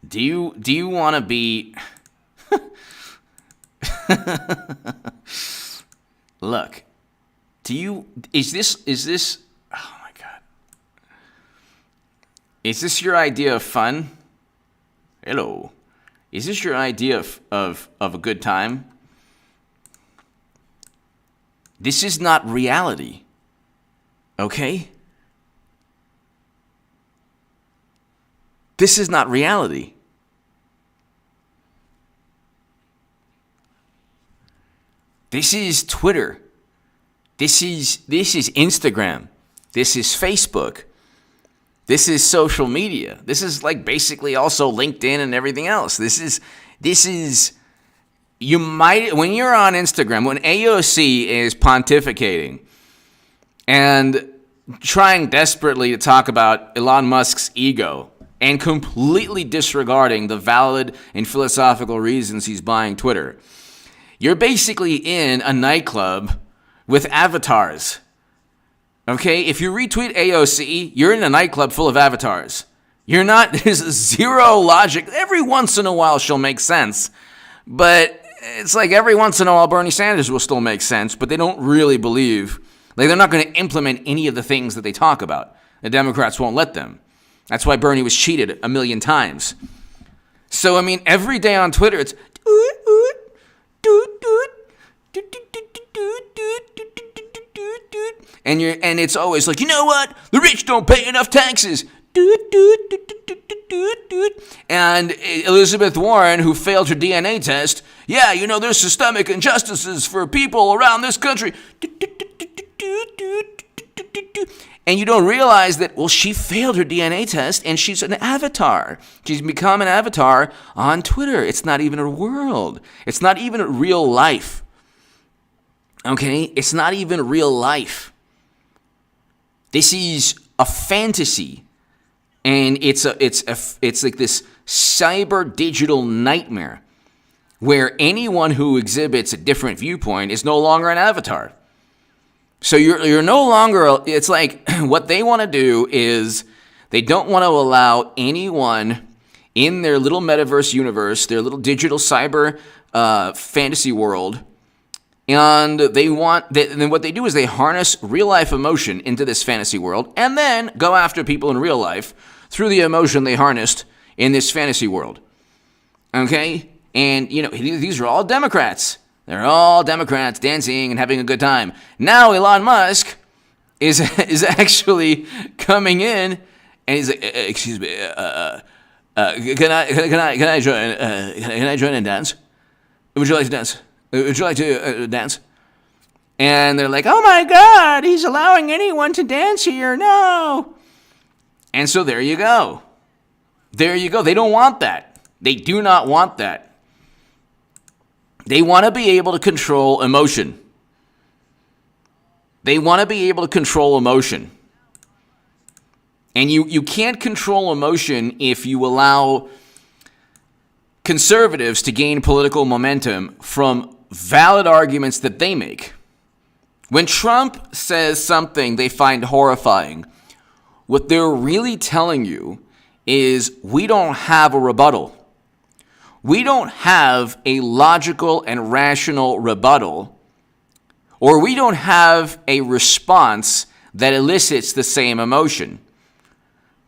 [SPEAKER 1] Do you want to be Look. Is this oh my God. Is this your idea of fun? Hello. Is this your idea of a good time? This is not reality. Okay? This is not reality. This is Twitter. This is Instagram. This is Facebook. This is social media. This is like basically also LinkedIn and everything else. This is you might, when you're on Instagram, when AOC is pontificating and trying desperately to talk about Elon Musk's ego and completely disregarding the valid and philosophical reasons he's buying Twitter, you're basically in a nightclub with avatars. Okay? If you retweet AOC, you're in a nightclub full of avatars. You're not, there's zero logic. Every once in a while she'll make sense, but it's like every once in a while Bernie Sanders will still make sense, but they don't really believe, like they're not going to implement any of the things that they talk about. The Democrats won't let them. That's why Bernie was cheated a million times. So, I mean, every day on Twitter, it's and it's always like, you know what? The rich don't pay enough taxes. And Elizabeth Warren, who failed her DNA test, yeah, you know, there's systemic injustices for people around this country. And you don't realize that, well, she failed her DNA test and she's an avatar. She's become an avatar on Twitter. It's not even a world. It's not even real life. Okay? It's not even real life. This is a fantasy. And it's like this cyber digital nightmare where anyone who exhibits a different viewpoint is no longer an avatar. So you're no longer, it's like what they want to do is they don't want to allow anyone in their little metaverse universe, their little digital cyber fantasy world, and then what they do is they harness real life emotion into this fantasy world and then go after people in real life through the emotion they harnessed in this fantasy world. Okay? And, you know, these are all Democrats. They're all Democrats dancing and having a good time. Now Elon Musk is actually coming in And he's like, excuse me, can I join and dance? Would you like to dance? Would you like to dance? And they're like, oh my God, he's allowing anyone to dance here. No. And so there you go. There you go. They don't want that. They do not want that. They want to be able to control emotion. They want to be able to control emotion. And you can't control emotion if you allow conservatives to gain political momentum from valid arguments that they make. When Trump says something they find horrifying, what they're really telling you is we don't have a rebuttal. We don't have a logical and rational rebuttal, or we don't have a response that elicits the same emotion.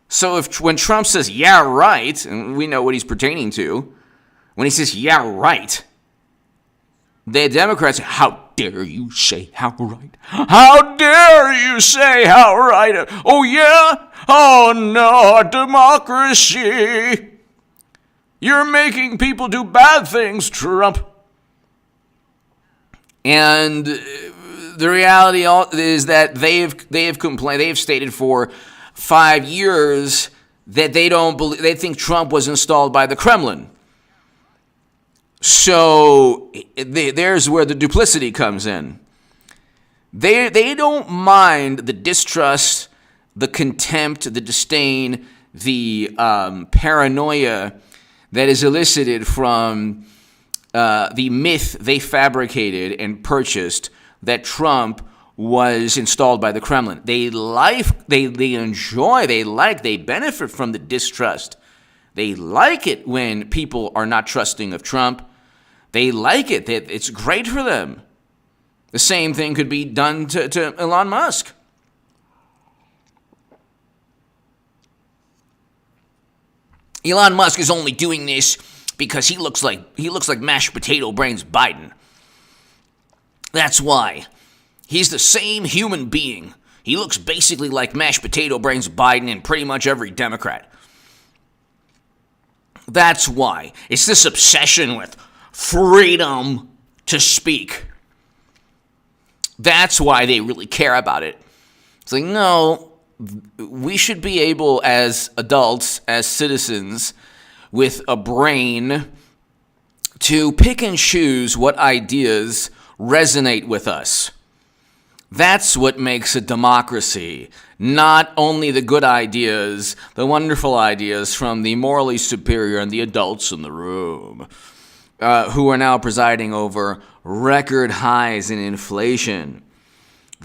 [SPEAKER 1] So when Trump says, yeah, right, and we know what he's pertaining to, when he says, yeah, right, the Democrats say, how dare you say how right? How dare you say how right? Oh, yeah? Oh, no, democracy. You're making people do bad things, Trump. And the reality is that they've complained. They've stated for 5 years that they think Trump was installed by the Kremlin. So there's where the duplicity comes in. They don't mind the distrust, the contempt, the disdain, the paranoia that is elicited from the myth they fabricated and purchased that Trump was installed by the Kremlin. They enjoy, they benefit from the distrust. They like it when people are not trusting of Trump. They like it. It's great for them. The same thing could be done to Elon Musk. Elon Musk is only doing this because he looks like mashed potato brains Biden. That's why. He's the same human being. He looks basically like mashed potato brains Biden and pretty much every Democrat. That's why. It's this obsession with freedom to speak. That's why they really care about it. It's like, no, we should be able as adults, as citizens, with a brain to pick and choose what ideas resonate with us. That's what makes a democracy. Not only the good ideas, the wonderful ideas from the morally superior and the adults in the room, who are now presiding over record highs in inflation.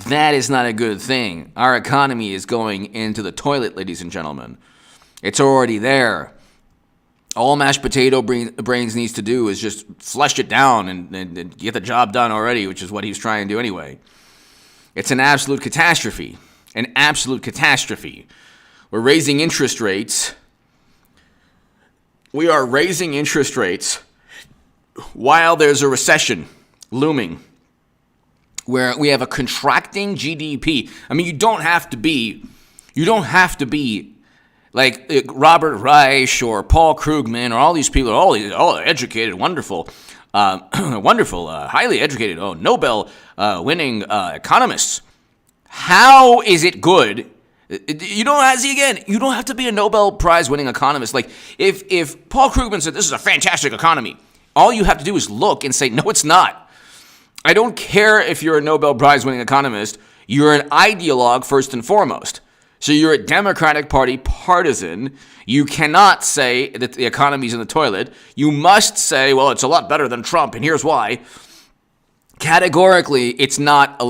[SPEAKER 1] That is not a good thing. Our economy is going into the toilet, ladies and gentlemen. It's already there. All mashed potato brains needs to do is just flush it down and get the job done already, which is what he's trying to do anyway. It's an absolute catastrophe. An absolute catastrophe. We're raising interest rates. We are raising interest rates while there's a recession looming, where we have a contracting GDP. I mean, you don't have to be like Robert Reich or Paul Krugman or all these people, all educated, wonderful, highly educated, Nobel winning economists. How is it good? You don't have to be a Nobel Prize winning economist. Like if Paul Krugman said this is a fantastic economy, all you have to do is look and say, no, it's not. I don't care if you're a Nobel Prize winning economist. You're an ideologue first and foremost. So you're a Democratic Party partisan. You cannot say that the economy's in the toilet. You must say, well, it's a lot better than Trump, and here's why. Categorically, it's not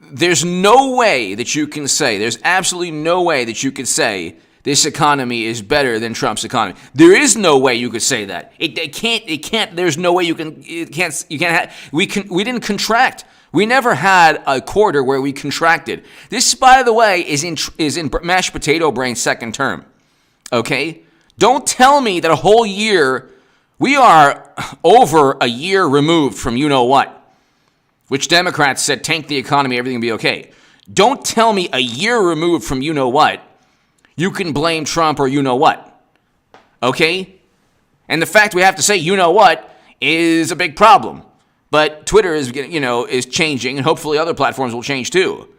[SPEAKER 1] there's no way that you can say, there's absolutely no way that you could say this economy is better than Trump's economy. There is no way you could say that. It can't, there's no way you can't, we didn't contract. We never had a quarter where we contracted. This, by the way, is in mashed potato brain's second term. Okay? Don't tell me that a whole year, we are over a year removed from you know what, which Democrats said tank the economy, everything will be okay. Don't tell me a year removed from you know what, you can blame Trump or you know what. Okay? And the fact we have to say you know what is a big problem. But Twitter is changing, and hopefully other platforms will change too.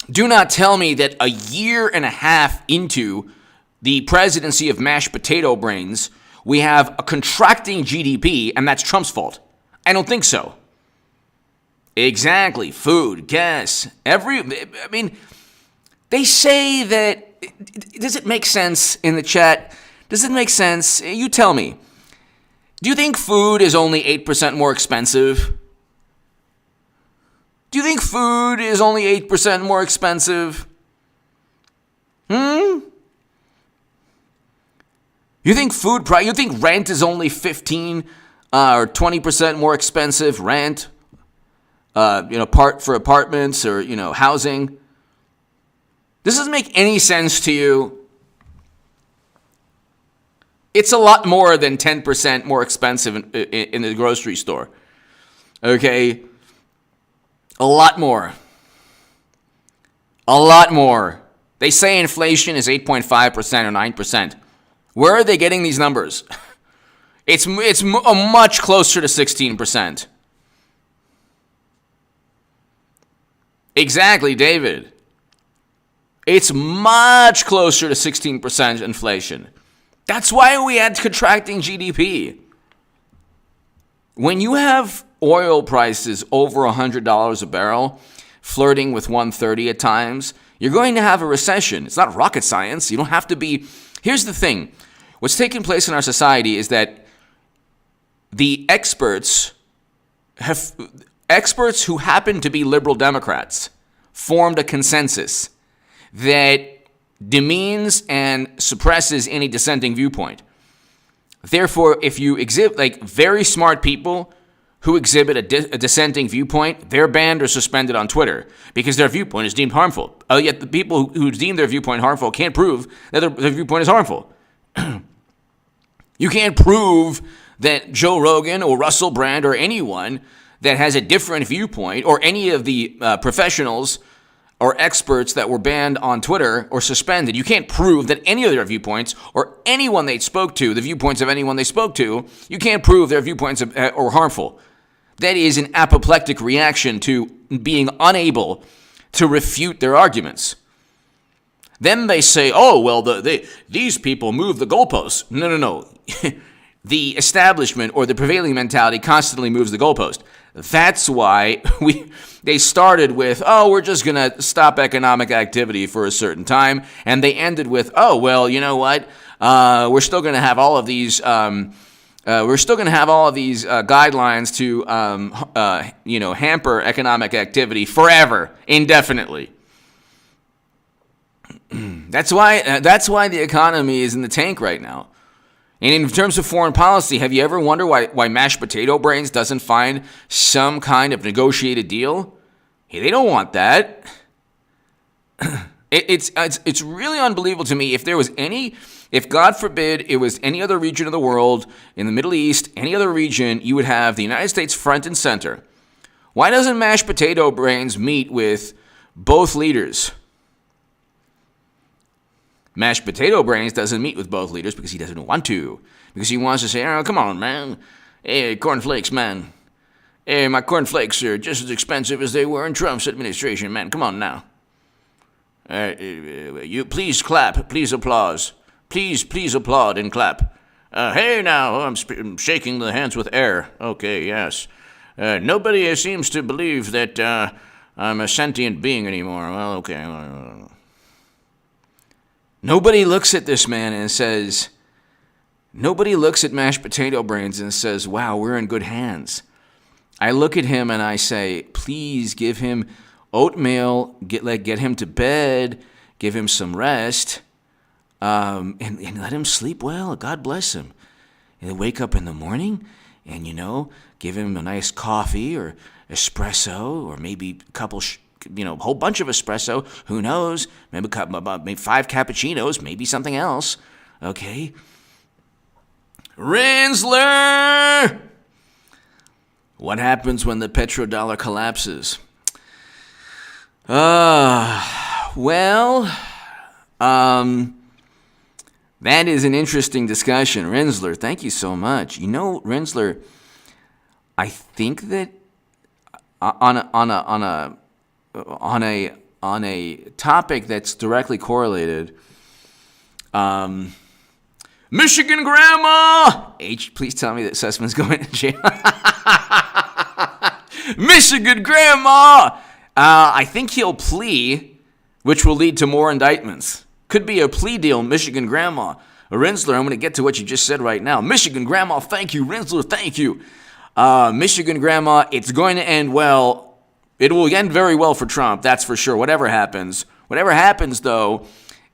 [SPEAKER 1] Do not tell me that a year and a half into the presidency of mashed potato brains, we have a contracting GDP, and that's Trump's fault. I don't think so. Exactly. Food, gas, they say that, does it make sense in the chat? Does it make sense? You tell me. Do you think food is only 8% more expensive? Do you think food is only 8% more expensive? You think rent is only 15 or 20% more expensive? Rent, for apartments or, housing. This doesn't make any sense to you. It's a lot more than 10% more expensive in the grocery store. Okay? A lot more. A lot more. They say inflation is 8.5% or 9%. Where are they getting these numbers? It's much closer to 16%. Exactly, David. It's much closer to 16% inflation. That's why we had contracting GDP. When you have oil prices over $100 a barrel, flirting with $130 at times, you're going to have a recession. It's not rocket science. You don't have to be. Here's the thing. What's taking place in our society is that the experts who happen to be liberal Democrats formed a consensus that demeans and suppresses any dissenting viewpoint. Therefore, if you exhibit very smart people who exhibit a dissenting viewpoint, they're banned or suspended on Twitter because their viewpoint is deemed harmful. Yet the people who deem their viewpoint harmful can't prove that their viewpoint is harmful. You can't prove that Joe Rogan or Russell Brand or anyone that has a different viewpoint or any of the professionals or experts that were banned on Twitter or suspended, you can't prove that any of their viewpoints or anyone they spoke to, the viewpoints of anyone they spoke to, you can't prove their viewpoints are harmful. That is an apoplectic reaction to being unable to refute their arguments. Then they say, oh, well, these people move the goalposts. No. The establishment or the prevailing mentality constantly moves the goalpost. That's why they started with, oh, we're just going to stop economic activity for a certain time. And they ended with, oh, well, you know what? We're still going to have all of these guidelines to, hamper economic activity forever, indefinitely. That's why the economy is in the tank right now. And in terms of foreign policy, have you ever wondered why mashed potato brains doesn't find some kind of negotiated deal? Hey, they don't want that. It's really unbelievable to me. If God forbid it was any other region of the world, in the Middle East, any other region, you would have the United States front and center. Why doesn't mashed potato brains meet with both leaders? Mashed potato brains doesn't meet with both leaders because he doesn't want to. Because he wants to say, oh, come on, man. Hey, cornflakes, man. Hey, my cornflakes are just as expensive as they were in Trump's administration, man. Come on now. You please clap. Please applause. Please applaud and clap. Hey, now, I'm shaking the hands with air. Okay, yes. Nobody seems to believe that I'm a sentient being anymore. Well, okay. Nobody looks at this man and says, nobody looks at mashed potato brains and says, wow, we're in good hands. I look at him and I say, please give him oatmeal, get him to bed, give him some rest, and let him sleep well. God bless him. And wake up in the morning and, give him a nice coffee or espresso or maybe a couple a whole bunch of espresso, who knows, maybe 5 cappuccinos, maybe something else, okay? Renzler! What happens when the petrodollar collapses? Well, That is an interesting discussion. Renzler, thank you so much. You know, Renzler, I think that on a topic that's directly correlated, Michigan grandma. Please tell me that Sussman's going to jail. Michigan grandma. I think he'll plea, which will lead to more indictments. Could be a plea deal, Michigan grandma. Renzler, I'm going to get to what you just said right now. Michigan grandma, thank you. Renzler, thank you. Michigan grandma, it's going to end well. It will end very well for Trump, that's for sure, whatever happens. Whatever happens, though,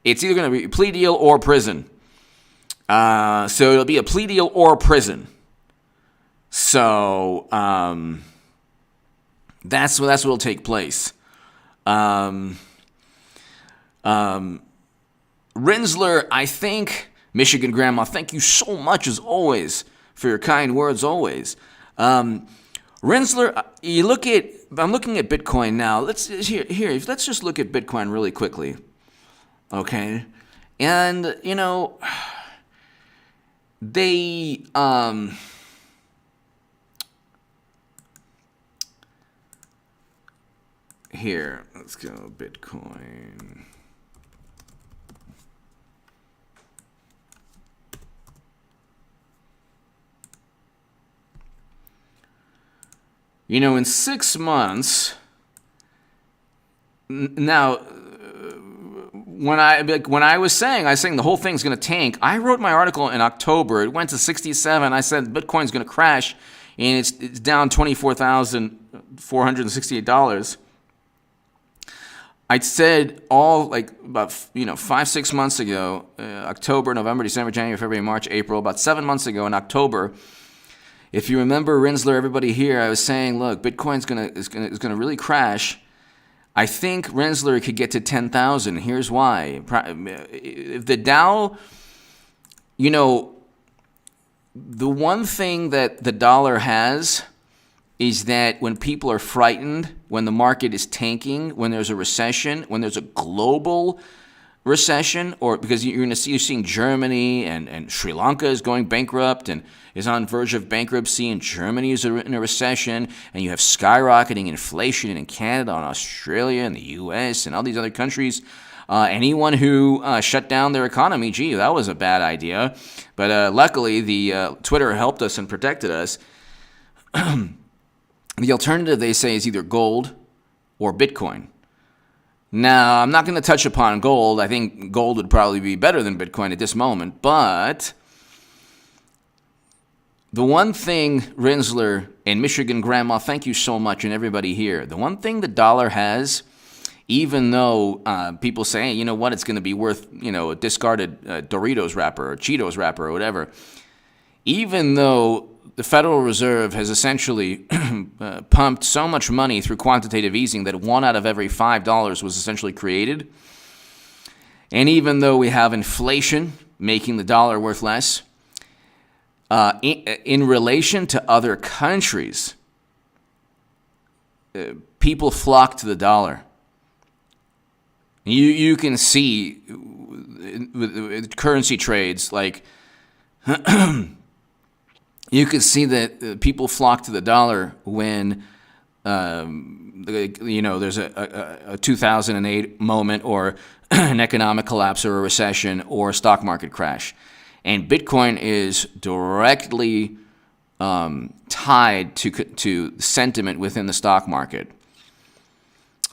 [SPEAKER 1] it's either going to be a plea deal or prison. So it'll be a plea deal or prison. So that's what will take place. Renzler, I think, Michigan grandma, thank you so much as always for your kind words always. Renzler, I'm looking at Bitcoin now. Let's just look at Bitcoin really quickly. Okay? And, you know, they here, let's go Bitcoin. You know, in 6 months, now, when I was saying the whole thing's going to tank, I wrote my article in October. It went to 67. I said Bitcoin's going to crash, and it's down $24,468. I said about 5-6 months ago, October, November, December, January, February, March, April, about 7 months ago in October. If you remember, Renzler, everybody here, I was saying, look, Bitcoin's is gonna really crash. I think Renzler could get to 10,000. Here's why. If the Dow, you know, the one thing that the dollar has is that when people are frightened, when the market is tanking, when there's a recession, when there's a global recession, or because you're seeing Germany and Sri Lanka is going bankrupt and is on verge of bankruptcy, and Germany is in a recession, and you have skyrocketing inflation in Canada and Australia and the U.S. and all these other countries. Anyone who shut down their economy, gee, that was a bad idea. But luckily, the Twitter helped us and protected us. The alternative, they say, is either gold or Bitcoin. Now, I'm not going to touch upon gold. I think gold would probably be better than Bitcoin at this moment. But the one thing, Renzler and Michigan Grandma, thank you so much, and everybody here. The one thing the dollar has, even though people say, hey, you know what, it's going to be worth, a discarded Doritos wrapper or Cheetos wrapper or whatever. Even though the Federal Reserve has essentially pumped so much money through quantitative easing that 1 out of every $5 was essentially created. And even though we have inflation making the dollar worth less, in relation to other countries, people flock to the dollar. You can see with currency trades, like you could see that people flock to the dollar when, there's a 2008 moment or an economic collapse or a recession or a stock market crash. And Bitcoin is directly tied to sentiment within the stock market.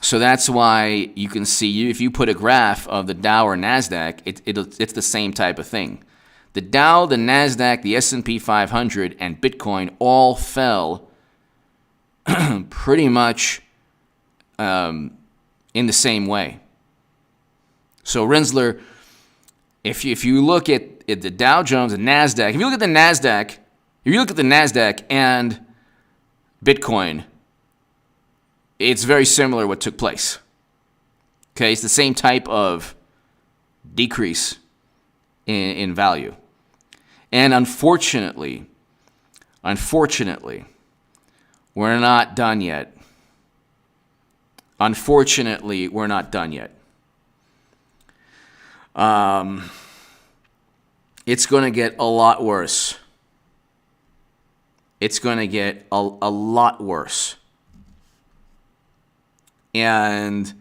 [SPEAKER 1] So that's why you can see, if you put a graph of the Dow or NASDAQ, it's the same type of thing. The Dow, the NASDAQ, the S&P 500, and Bitcoin all fell pretty much in the same way. So Renzler, if you look at the Dow Jones and NASDAQ, if you look at the NASDAQ and Bitcoin, it's very similar what took place. Okay, it's the same type of decrease in value. And unfortunately, we're not done yet. It's going to get a lot worse. It's going to get a lot worse. And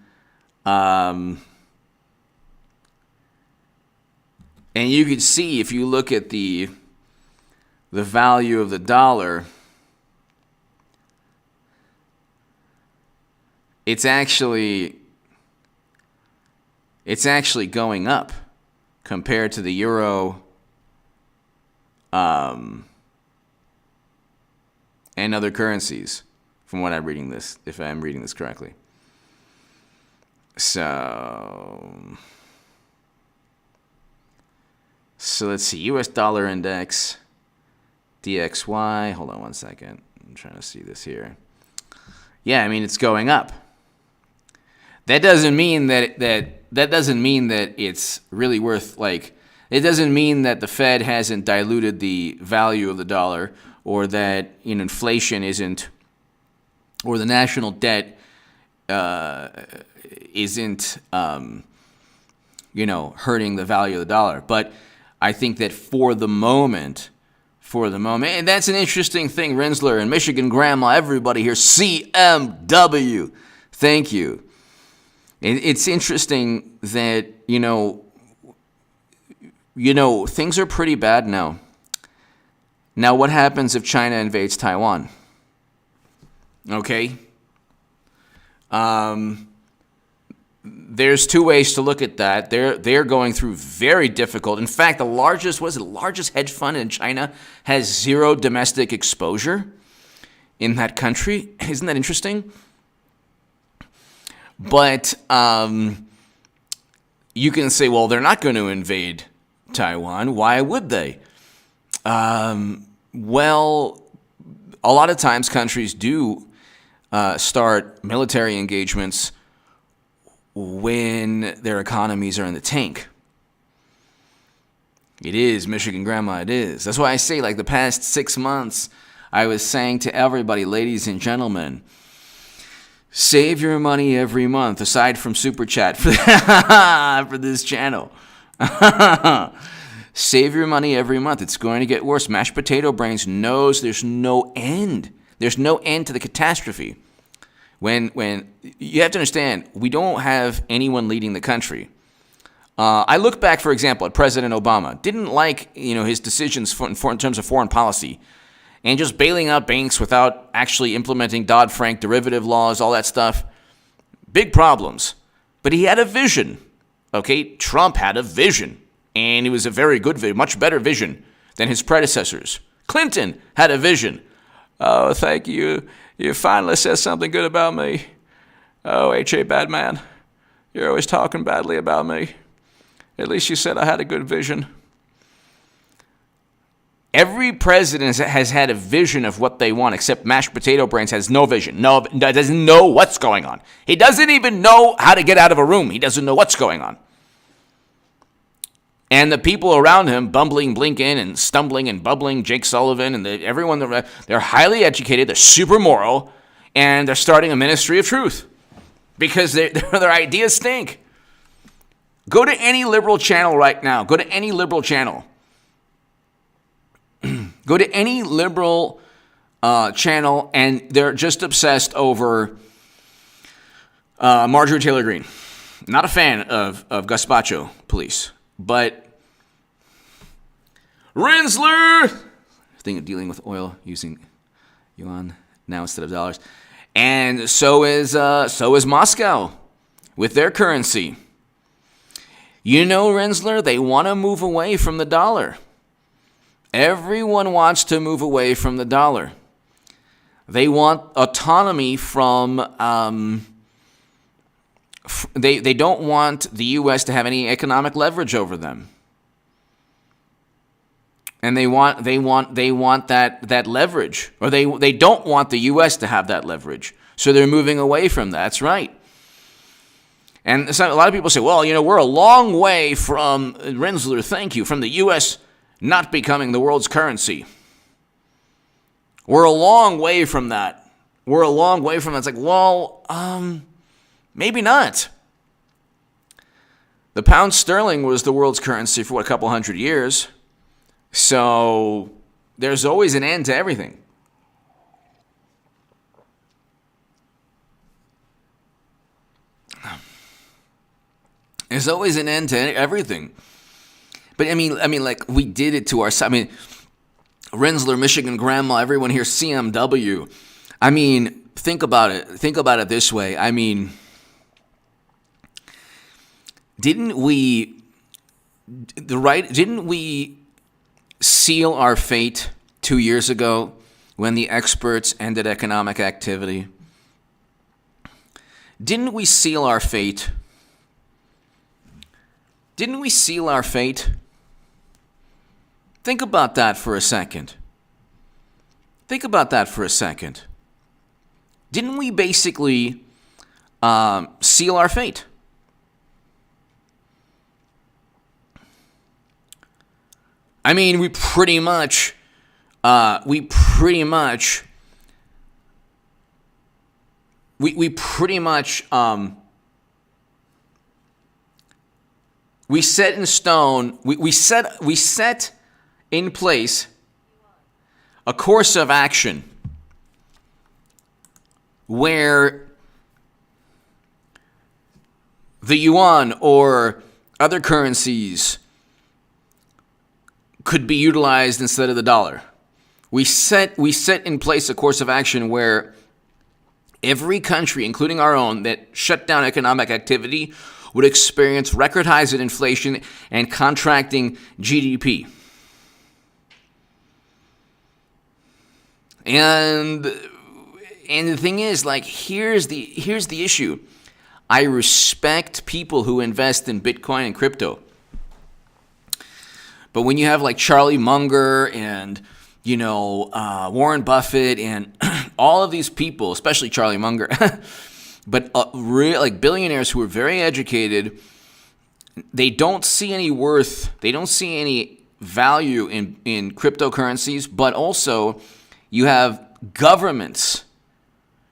[SPEAKER 1] you can see, if you look at the value of the dollar, it's actually going up compared to the euro and other currencies, from what I'm reading this, if I'm reading this correctly. So let's see, US dollar index, DXY. Hold on one second. I'm trying to see this here. Yeah, I mean, it's going up. That doesn't mean that it's really worth, like, it doesn't mean that the Fed hasn't diluted the value of the dollar, or that inflation isn't, or the national debt isn't hurting the value of the dollar. But I think that for the moment, and that's an interesting thing, Renzler and Michigan Grandma, everybody here, CMW, thank you. It's interesting that, things are pretty bad now. Now, what happens if China invades Taiwan? Okay. There's two ways to look at that. They're going through very difficult. In fact, the largest hedge fund in China has zero domestic exposure in that country. Isn't that interesting? But you can say, well, they're not going to invade Taiwan. Why would they? Well, a lot of times countries do start military engagements when their economies are in the tank. It is, Michigan Grandma, it is. That's why I say, like, the past 6 months, I was saying to everybody, ladies and gentlemen, save your money every month, aside from Super Chat for this channel. Save your money every month. It's going to get worse. Mashed Potato Brains knows there's no end. There's no end to the catastrophe. When you have to understand, we don't have anyone leading the country. I look back, for example, at President Obama. Didn't like his decisions in terms of foreign policy, and just bailing out banks without actually implementing Dodd-Frank derivative laws, all that stuff. Big problems. But he had a vision. Okay, Trump had a vision, and it was a very good vision, much better vision than his predecessors. Clinton had a vision. Oh, thank you. You finally said something good about me. Oh, H.A. Badman, you're always talking badly about me. At least you said I had a good vision. Every president has had a vision of what they want, except Mashed Potato Brains has no vision. No, doesn't know what's going on. He doesn't even know how to get out of a room. He doesn't know what's going on. And the people around him, bumbling, blinking, and stumbling and bubbling, Jake Sullivan, and everyone, they're highly educated, they're super moral, and they're starting a ministry of truth because their ideas stink. Go to any liberal channel right now. Go to any liberal channel. Go to any liberal channel, and they're just obsessed over Marjorie Taylor Greene. Not a fan of gazpacho police. But Renzler, thing of dealing with oil using yuan now instead of dollars, and so is Moscow with their currency. Renzler, they want to move away from the dollar. Everyone wants to move away from the dollar. They want autonomy from. They don't want the U.S. to have any economic leverage over them, and they want that leverage, or they don't want the U.S. to have that leverage. So they're moving away from that. That's right. And so a lot of people say, well, we're a long way from Renzler. Thank you, from the U.S. not becoming the world's currency. We're a long way from that. We're a long way from that. It's like, well, maybe not. The pound sterling was the world's currency for, a couple hundred years. So there's always an end to everything. There's always an end to everything. But I mean, like, we did it to ourselves. I mean, Renzler, Michigan Grandma, everyone here, CMW. I mean, think about it. Think about it this way. I mean, didn't we seal our fate 2 years ago when the experts ended economic activity? Didn't we seal our fate? Didn't we seal our fate? Think about that for a second. Think about that for a second. Didn't we basically seal our fate? I mean, we pretty much we set in stone, we set in place a course of action where the yuan or other currencies could be utilized instead of the dollar. We set in place a course of action where every country, including our own, that shut down economic activity would experience record highs in inflation and contracting GDP. And the thing is, like, here's the issue. I respect people who invest in Bitcoin and crypto. But when you have like Charlie Munger and, Warren Buffett and all of these people, especially Charlie Munger, but like billionaires who are very educated, they don't see any worth, they don't see any value in cryptocurrencies, but also you have governments.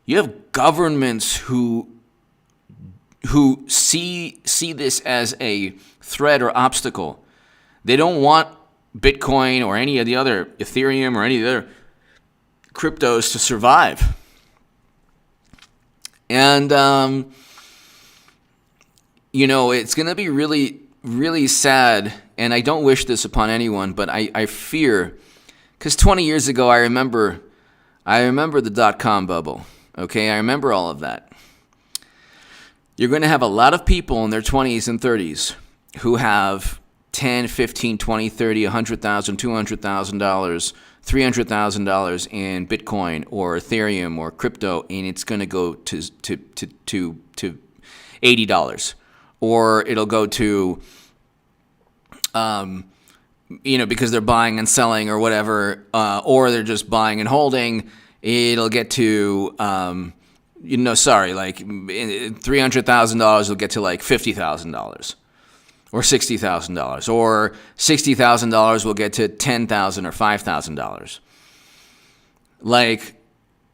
[SPEAKER 1] You have governments who see this as a threat or obstacle. They don't want Bitcoin or any of the other Ethereum or any of the other cryptos to survive. And, it's going to be really, really sad. And I don't wish this upon anyone, but I fear, because 20 years ago, I remember the dot-com bubble. Okay, I remember all of that. You're going to have a lot of people in their 20s and 30s who have $10, $15, $20, $30, $100,000, $200,000, $300,000 in Bitcoin or Ethereum or crypto, and it's going to go to $80, or it'll go to because they're buying and selling or whatever, or they're just buying and holding. It'll get to like $300,000 will get to like $50,000. Or $60,000, or $60,000 will get to $10,000 or $5,000. Like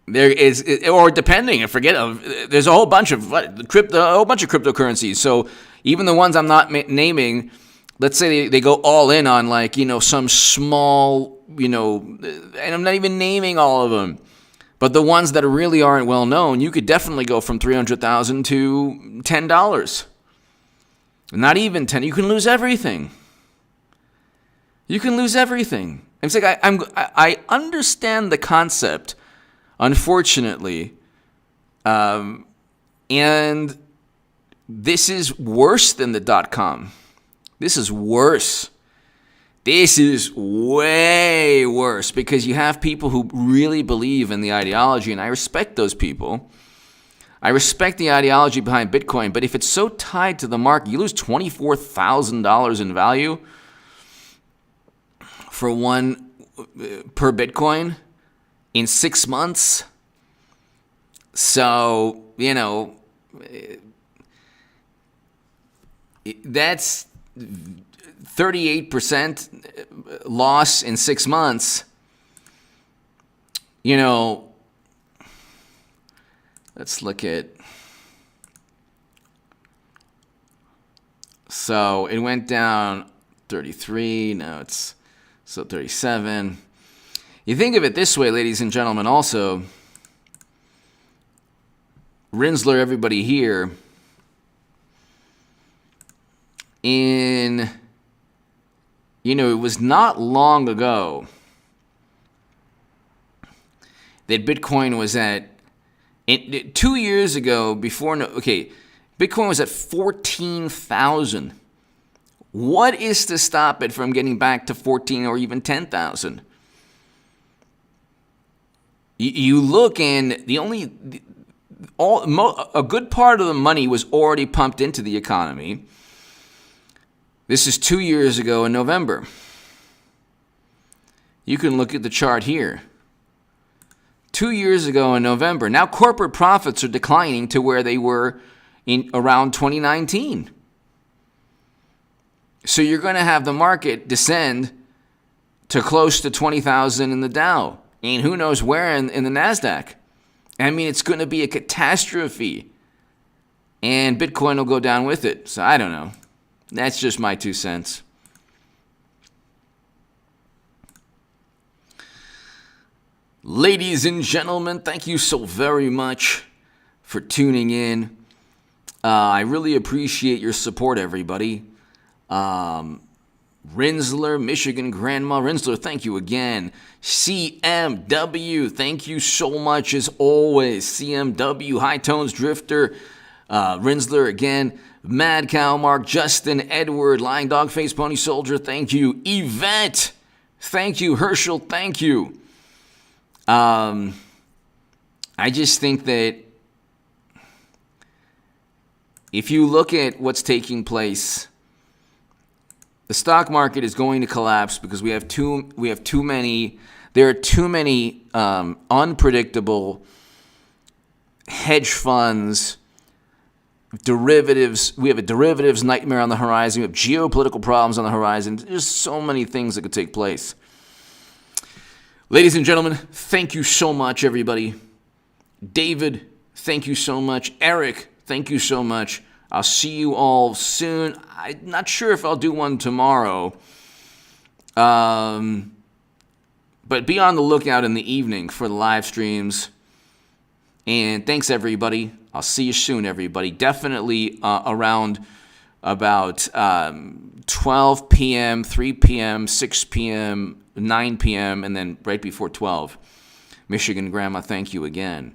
[SPEAKER 1] there is, or depending, there's a whole bunch of cryptocurrencies. So even the ones I'm not naming, let's say they go all in on like some small and I'm not even naming all of them, but the ones that really aren't well known, you could definitely go from $300,000 to $10. Not even 10. You can lose everything. It's like I understand the concept, unfortunately, and this is worse than the .com. This is worse. This is way worse because you have people who really believe in the ideology, and I respect those people. I respect the ideology behind Bitcoin, but if it's so tied to the market, you lose $24,000 in value for one per Bitcoin in 6 months. So, that's 38% loss in 6 months. Let's look at So it went down 33. Now it's still 37. You think of it this way, ladies and gentlemen, also, Renzler, everybody here, it was not long ago that Bitcoin was at, 2 years ago, Bitcoin was at 14,000. What is to stop it from getting back to 14 or even 10,000? You look, and a good part of the money was already pumped into the economy. This is 2 years ago in November. You can look at the chart here. 2 years ago in November. Now corporate profits are declining to where they were in around 2019. So you're going to have the market descend to close to 20,000 in the Dow. And who knows where in the NASDAQ. I mean, it's going to be a catastrophe. And Bitcoin will go down with it. So I don't know. That's just my 2 cents. Ladies and gentlemen, thank you so very much for tuning in. I really appreciate your support, everybody. Renzler, Michigan Grandma. Renzler, thank you again. CMW, thank you so much as always. CMW, High Tones Drifter. Renzler again. Mad Cow, Mark, Justin, Edward, Lying Dog Face, Pony Soldier, thank you. Yvette, thank you. Herschel, thank you. I just think that if you look at what's taking place, the stock market is going to collapse because there are too many unpredictable hedge funds, derivatives. We have a derivatives nightmare on the horizon. We have geopolitical problems on the horizon. There's so many things that could take place. Ladies and gentlemen, thank you so much, everybody. David, thank you so much. Eric, thank you so much. I'll see you all soon. I'm not sure if I'll do one tomorrow. But be on the lookout in the evening for the live streams. And thanks, everybody. I'll see you soon, everybody. Definitely around about 12 p.m., 3 p.m., 6 p.m., 9 p.m., and then right before 12. Michigan Grandma, thank you again.